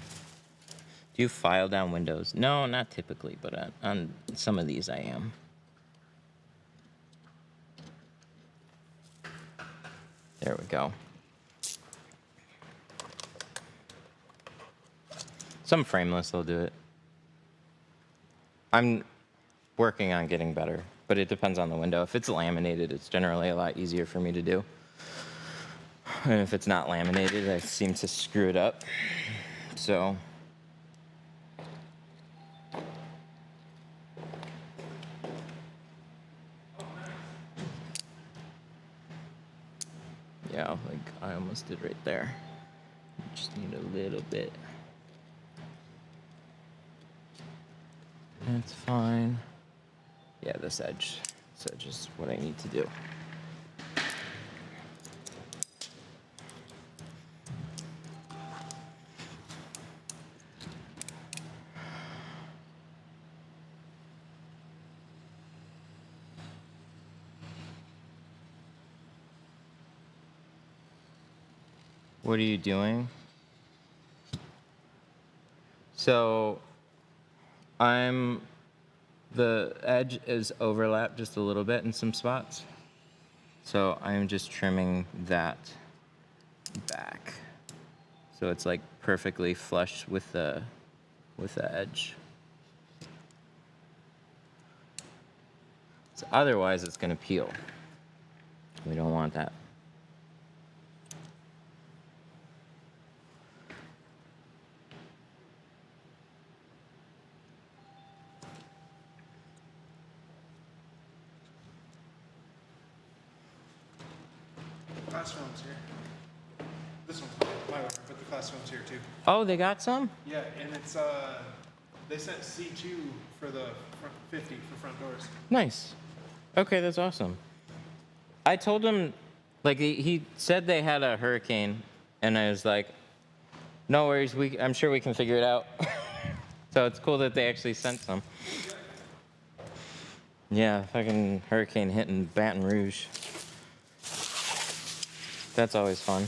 Do you file down windows? No, not typically, but on some of these I am. There we go. Some frameless will do it. I'm working on getting better, but it depends on the window. If it's laminated, it's generally a lot easier for me to do. And if it's not laminated, I seem to screw it up. So yeah, like I almost did right there. Just need a little bit. That's fine. Yeah, this edge. This edge is what I need to do. What are you doing? So the edge is overlapped just a little bit in some spots. So I'm just trimming that back. So it's like perfectly flush with the edge. So otherwise it's gonna peel. We don't want that. Class film's here. This one's my order, but the class film's here too. Oh, they got some? Yeah, and it's they sent C2 for the front 50 for front doors. Nice. Okay, that's awesome. I told him, like, he said they had a hurricane, and I was like, no worries, I'm sure we can figure it out. So it's cool that they actually sent some. Yeah, fucking hurricane hitting Baton Rouge. That's always fun.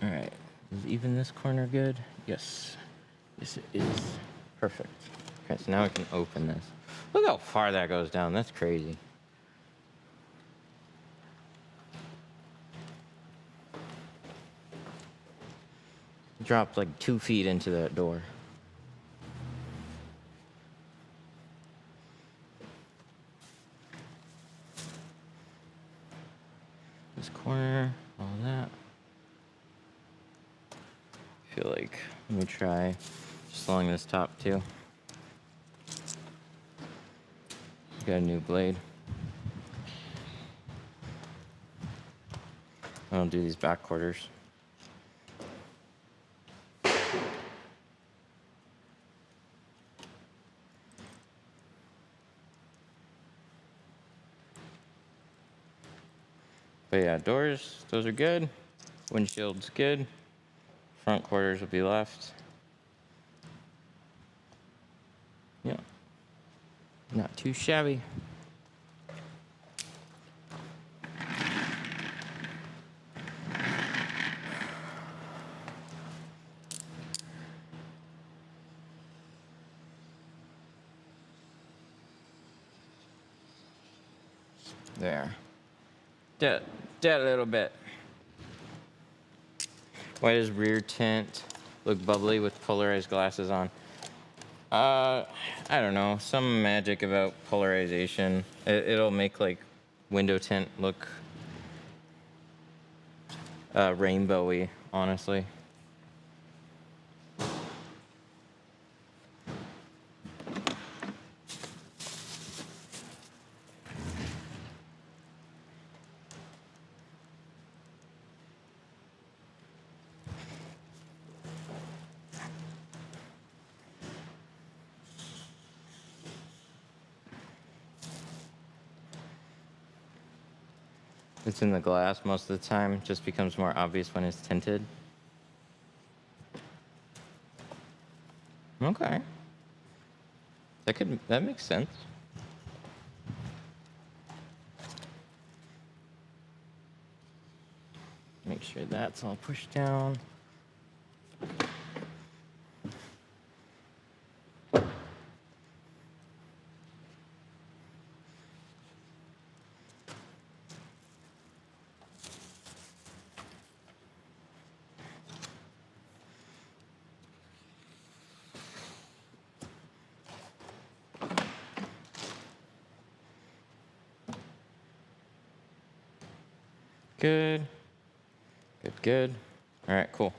All right, is even this corner good? Yes. Yes, it is. Perfect. Okay, so now I can open this. Look how far that goes down. That's crazy. Dropped like 2 feet into that door. This corner, all that. I feel like, let me try just along this top too. Got a new blade. I'll do these back quarters. But yeah, doors, those are good. Windshield's good. Front quarters will be left. Yeah. Not too shabby. There. That a little bit. Why does rear tint look bubbly with polarized glasses on? I don't know. Some magic about polarization. It'll make like window tint look rainbowy, honestly. It's in the glass most of the time. Just becomes more obvious when it's tinted. Okay. That makes sense. Make sure that's all pushed down. Good. Good, good. All right, cool.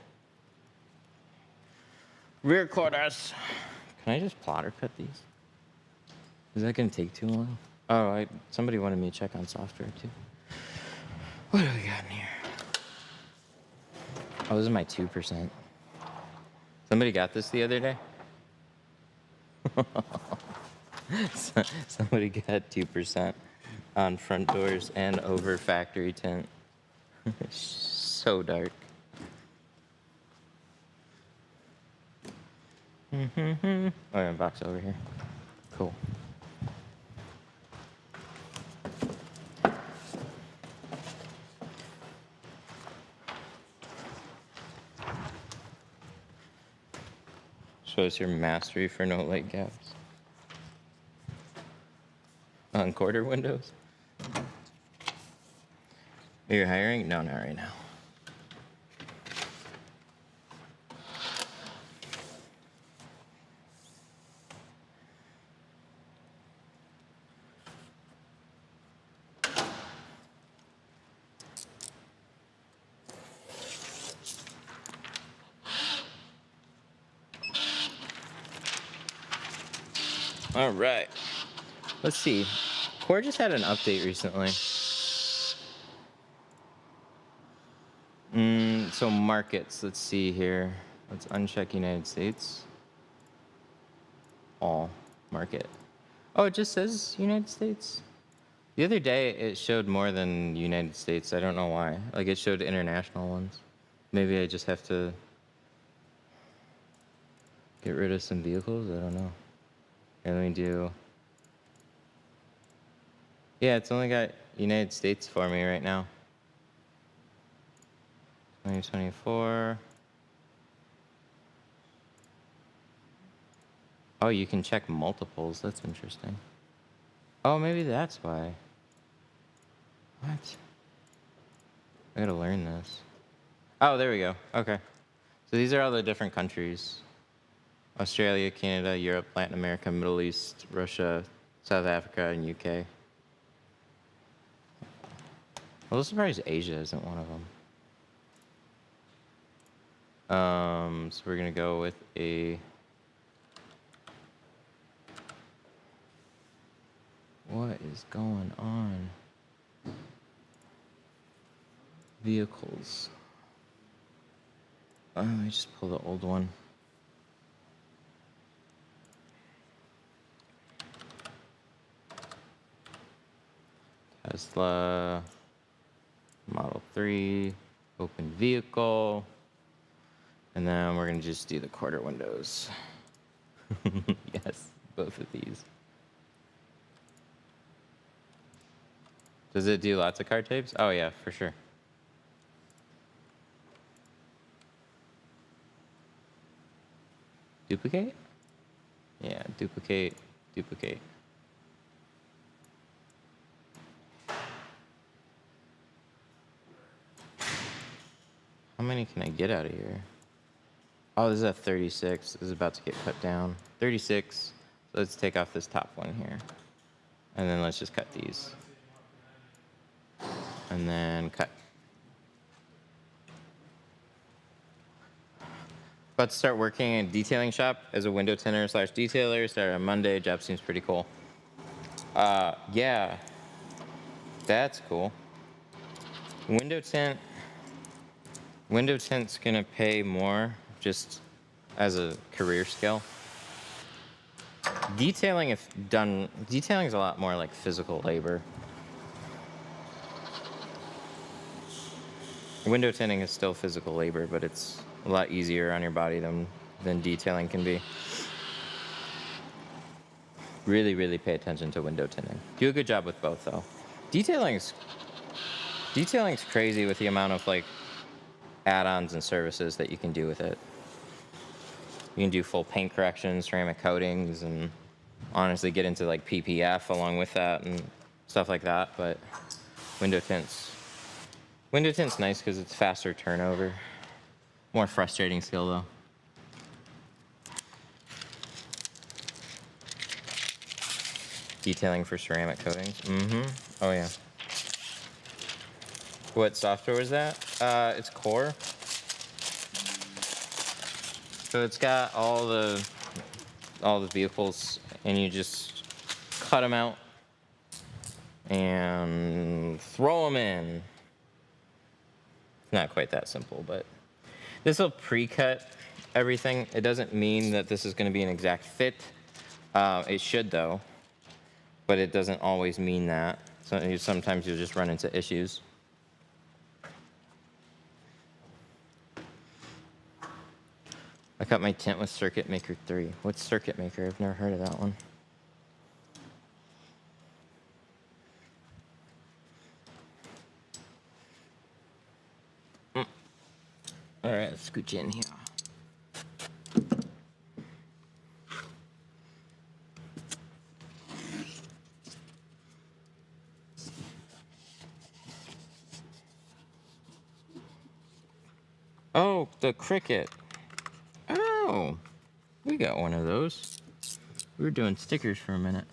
Rear quarters. Can I just plotter cut these? Is that gonna take too long? Oh, somebody wanted me to check on software too. What do we got in here? Oh, this is my 2%. Somebody got this the other day? Somebody got 2% on front doors and over factory tint. So dark. Oh, yeah, box over here. Cool. Shows your mastery for no light gaps. On quarter windows? Are you hiring? No, not right now. All right. Let's see. Core just had an update recently. So markets, let's see here. Let's uncheck United States. All market. Oh, it just says United States? The other day it showed more than United States. I don't know why. Like it showed international ones. Maybe I just have to get rid of some vehicles? I don't know. Here, let me do... Yeah, it's only got United States for me right now. 2024. Oh, you can check multiples. That's interesting. Oh, maybe that's why. What? I gotta learn this. Oh, there we go. Okay. So these are all the different countries. Australia, Canada, Europe, Latin America, Middle East, Russia, South Africa, and UK. A little surprised Asia isn't one of them. So we're gonna go with a... What is going on? Vehicles. Let me just pull the old one. Tesla, Model 3, open vehicle, and then we're gonna just do the quarter windows. Yes, both of these. Does it do lots of car types? Oh yeah, for sure. Duplicate? Yeah, duplicate, duplicate. How many can I get out of here? Oh, this is a 36. This is about to get cut down. 36. So let's take off this top one here. And then let's just cut these. And then cut. About to start working in a detailing shop as a window tinter / detailer. Started on Monday. Job seems pretty cool. Yeah. That's cool. Window tint's gonna pay more just as a career skill. Detailing, if done, detailing is a lot more like physical labor. Window tinting is still physical labor, but it's a lot easier on your body than detailing can be. Really, really pay attention to window tinting. Do a good job with both, though. Detailing's crazy with the amount of like add-ons and services that you can do with it. You can do full paint corrections, ceramic coatings, and honestly get into like PPF along with that and stuff like that. But window tint's nice because it's faster turnover. More frustrating skill though. Detailing for ceramic coatings. Oh yeah. What software was that? It's Core. So it's got all the vehicles, and you just cut them out and throw them in. Not quite that simple, but this will pre-cut everything. It doesn't mean that this is going to be an exact fit. It should though, but it doesn't always mean that. So sometimes you'll just run into issues. I cut my tint with Circuit Maker 3. What's Circuit Maker? I've never heard of that one. All right, let's scooch in here. Oh, the Cricut. Oh, we got one of those. We were doing stickers for a minute.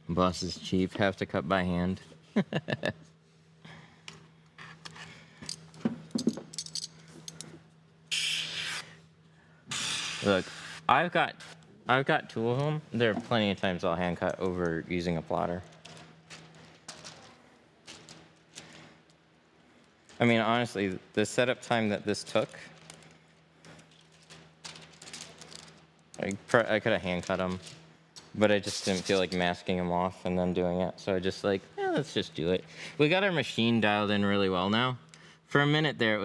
Boss is cheap, have to cut by hand. Look, I've got two of them. There are plenty of times I'll hand cut over using a plotter. I mean, honestly, the setup time that this took, I could have hand cut them, but I just didn't feel like masking them off and then doing it. So I just like, let's just do it. We got our machine dialed in really well now. For a minute there,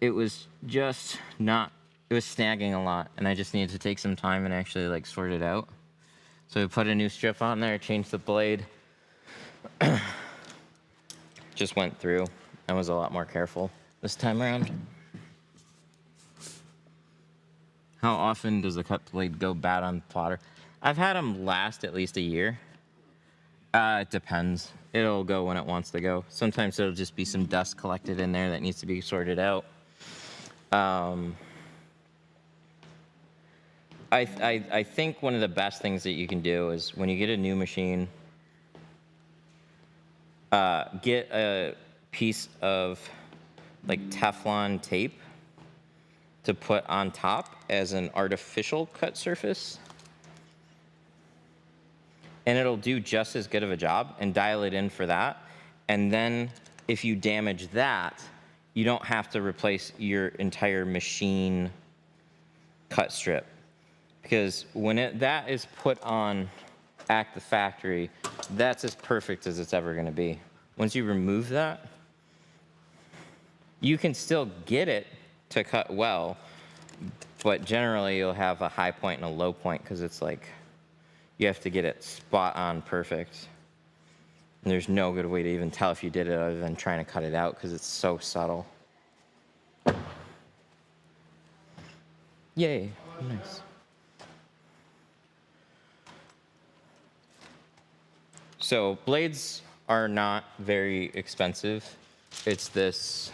it was just not. It was snagging a lot, and I just needed to take some time and actually like sort it out. So we put a new strip on there, changed the blade, just went through and was a lot more careful this time around. How often does the cut blade go bad on the plotter? I've had them last at least a year. It depends. It'll go when it wants to go. Sometimes it'll just be some dust collected in there that needs to be sorted out. I think one of the best things that you can do is when you get a new machine, get a piece of like Teflon tape to put on top as an artificial cut surface. And it'll do just as good of a job, and dial it in for that. And then if you damage that, you don't have to replace your entire machine cut strip. Because when that is put on at the factory, that's as perfect as it's ever gonna be. Once you remove that, you can still get it to cut well, but generally you'll have a high point and a low point because it's like, you have to get it spot on perfect. And there's no good way to even tell if you did it other than trying to cut it out because it's so subtle. Yay, nice. So blades are not very expensive. It's this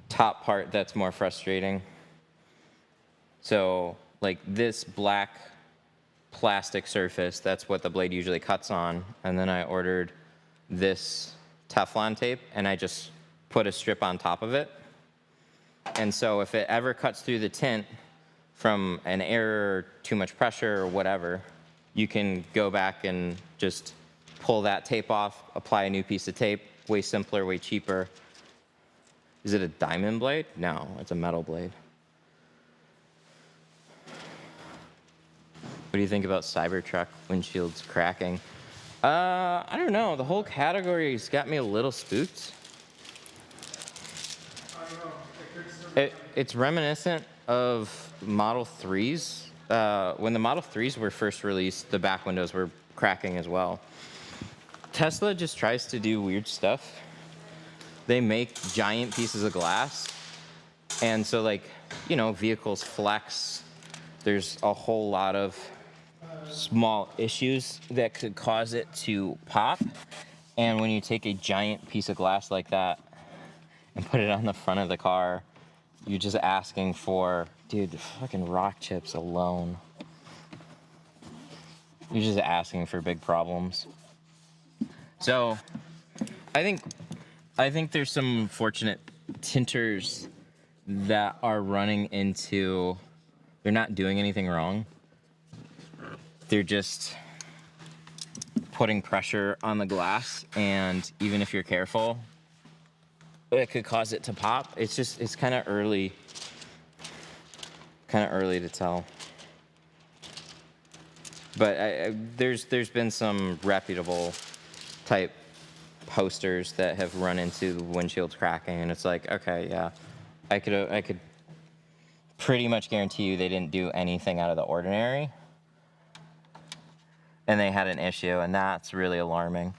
top part that's more frustrating. So like this black plastic surface, that's what the blade usually cuts on. And then I ordered this Teflon tape and I just put a strip on top of it. And so if it ever cuts through the tint from an error, too much pressure or whatever, you can go back and just pull that tape off, apply a new piece of tape, way simpler, way cheaper. Is it a diamond blade? No, it's a metal blade. What do you think about Cybertruck windshields cracking? I don't know. The whole category's got me a little spooked. It's reminiscent of Model 3s. When the Model 3s were first released, the back windows were cracking as well. Tesla just tries to do weird stuff. They make giant pieces of glass. And so like, you know, vehicles flex. There's a whole lot of small issues that could cause it to pop. And when you take a giant piece of glass like that and put it on the front of the car, you're just asking for, dude, the fucking rock chips alone. You're just asking for big problems. So, I think there's some fortunate tinters that are running into, they're not doing anything wrong. They're just putting pressure on the glass, and even if you're careful, it could cause it to pop. It's kind of early to tell. But there's been some reputable type posters that have run into the windshields cracking, and it's like, okay, yeah, I could pretty much guarantee you they didn't do anything out of the ordinary, and they had an issue, and that's really alarming.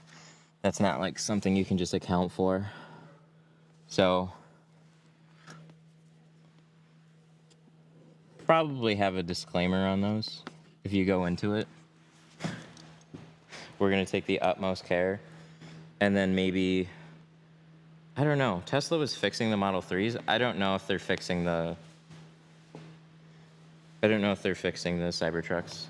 That's not like something you can just account for. So probably have a disclaimer on those if you go into it. We're going to take the utmost care. And then maybe, I don't know, Tesla was fixing the Model 3s. I don't know if they're fixing the Cybertrucks.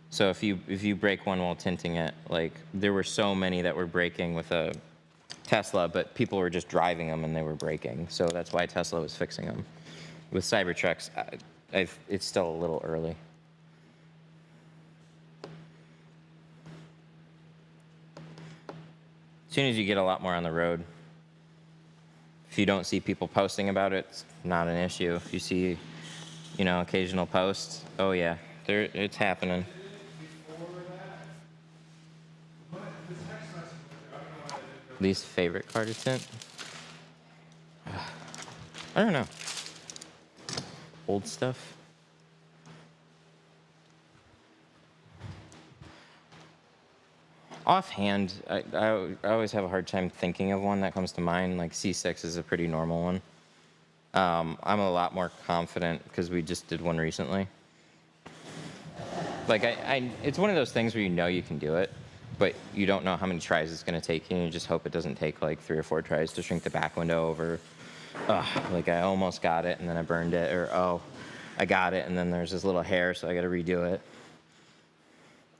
So if you break one while tinting it, like there were so many that were breaking with a Tesla, but people were just driving them and they were breaking. So that's why Tesla was fixing them. With Cybertrucks, it's still a little early. As soon as you get a lot more on the road, if you don't see people posting about it, it's not an issue. If you see, occasional posts, oh yeah, it's happening. Least favorite car to tint? I don't know. Old stuff? Offhand, I always have a hard time thinking of one that comes to mind. Like C6 is a pretty normal one. I'm a lot more confident because we just did one recently. Like it's one of those things where you can do it, but you don't know how many tries it's going to take you, and you just hope it doesn't take like 3 or 4 tries to shrink the back window over. Like I almost got it and then I burned it, or I got it and then there's this little hair, so I got to redo it.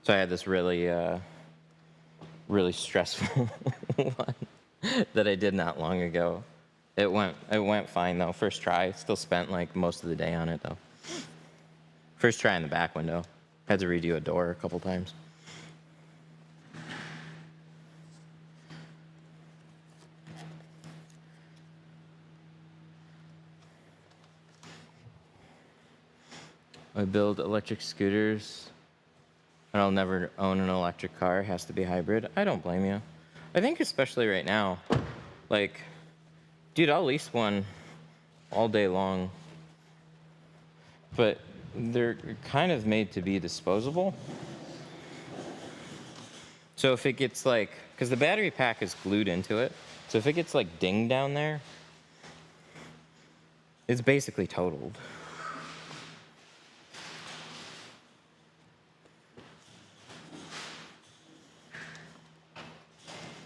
So I had this really stressful one that I did not long ago. It went fine though. First try. Still spent like most of the day on it though. First try in the back window. Had to redo a door a couple times. I build electric scooters, and I'll never own an electric car. It has to be hybrid. I don't blame you. I think especially right now, like, dude, I'll lease one all day long, but they're kind of made to be disposable. So if it gets like, because the battery pack is glued into it, so if it gets like dinged down there, it's basically totaled.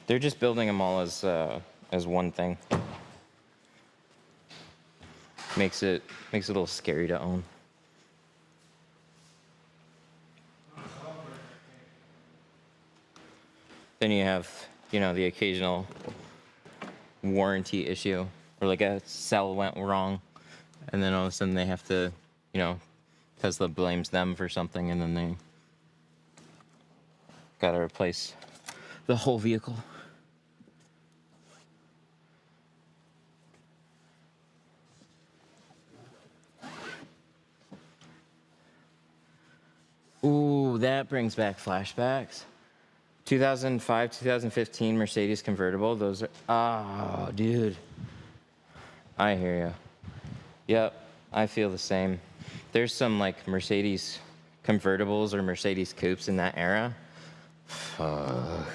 They're just building them all as one thing. Makes it a little scary to own. Then you have, the occasional warranty issue, or like a cell went wrong, and then all of a sudden they have to, Tesla blames them for something, and then they gotta replace the whole vehicle. Ooh, that brings back flashbacks. 2005, 2015 Mercedes convertible. Those are, oh, dude. I hear you. Yep, I feel the same. There's some like Mercedes convertibles or Mercedes coupes in that era. Fuck.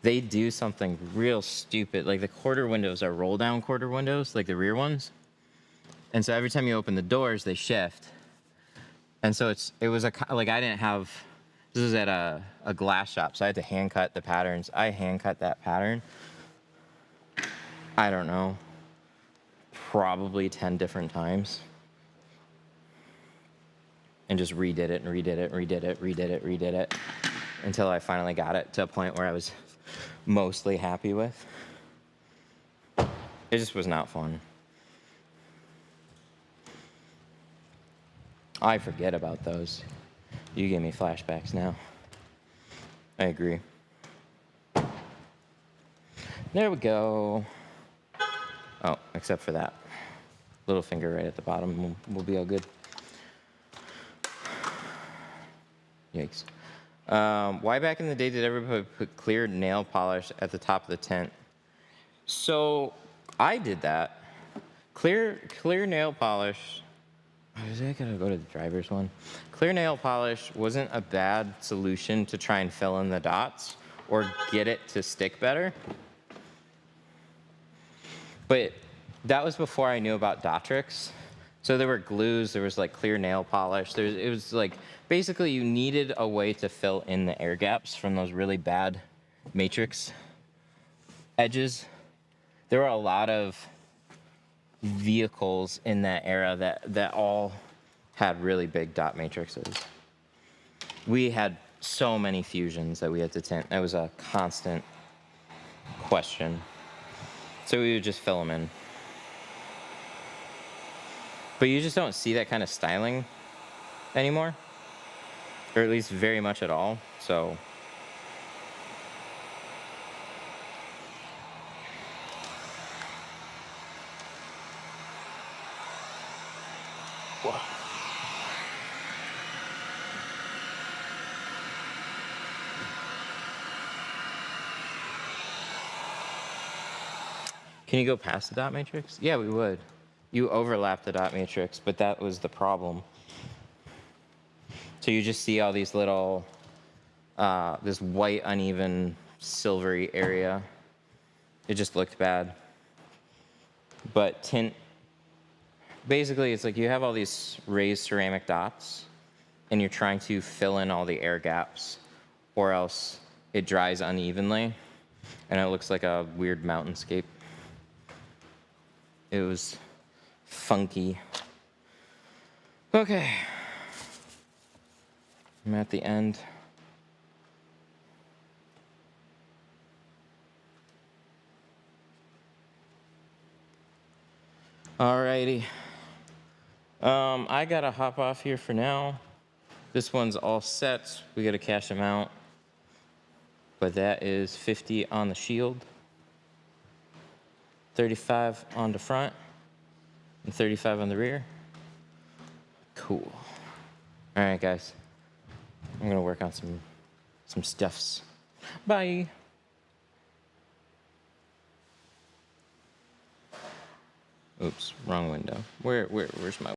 They do something real stupid. Like the quarter windows are roll down quarter windows, like the rear ones. And so every time you open the doors, they shift. And so it was I didn't have This was at a glass shop, so I had to hand cut the patterns. I hand cut that pattern, I don't know, probably 10 different times. And just redid it and redid it, redid it, redid it, redid it, until I finally got it to a point where I was mostly happy with. It just was not fun. I forget about those. You gave me flashbacks now. I agree. There we go. Oh, except for that. Little finger right at the bottom. We'll be all good. Yikes. Why back in the day did everybody put clear nail polish at the top of the tint? So I did that. Clear nail polish. Is I gotta go to the driver's one? Clear nail polish wasn't a bad solution to try and fill in the dots or get it to stick better. But that was before I knew about Dotrix. So there were glues, there was like clear nail polish. It was like, basically you needed a way to fill in the air gaps from those really bad matrix edges. There were a lot of vehicles in that era that all had really big dot matrices. We had so many fusions that we had to tint. That was a constant question. So we would just fill them in. But you just don't see that kind of styling anymore, or at least very much at all, so. Whoa. Can you go past the dot matrix? Yeah, we would. You overlap the dot matrix, but that was the problem. So you just see all these little, this white, uneven, silvery area. It just looked bad. But tint, basically it's like you have all these raised ceramic dots and you're trying to fill in all the air gaps or else it dries unevenly and it looks like a weird mountainscape. It was funky. Okay. I'm at the end. Alrighty. I gotta hop off here for now. This one's all set. We gotta cash them out. But that is 50 on the shield, 35 on the front, and 35 on the rear. Cool. All right, guys. I'm gonna work on some stuffs. Bye. Oops, wrong window. Where's my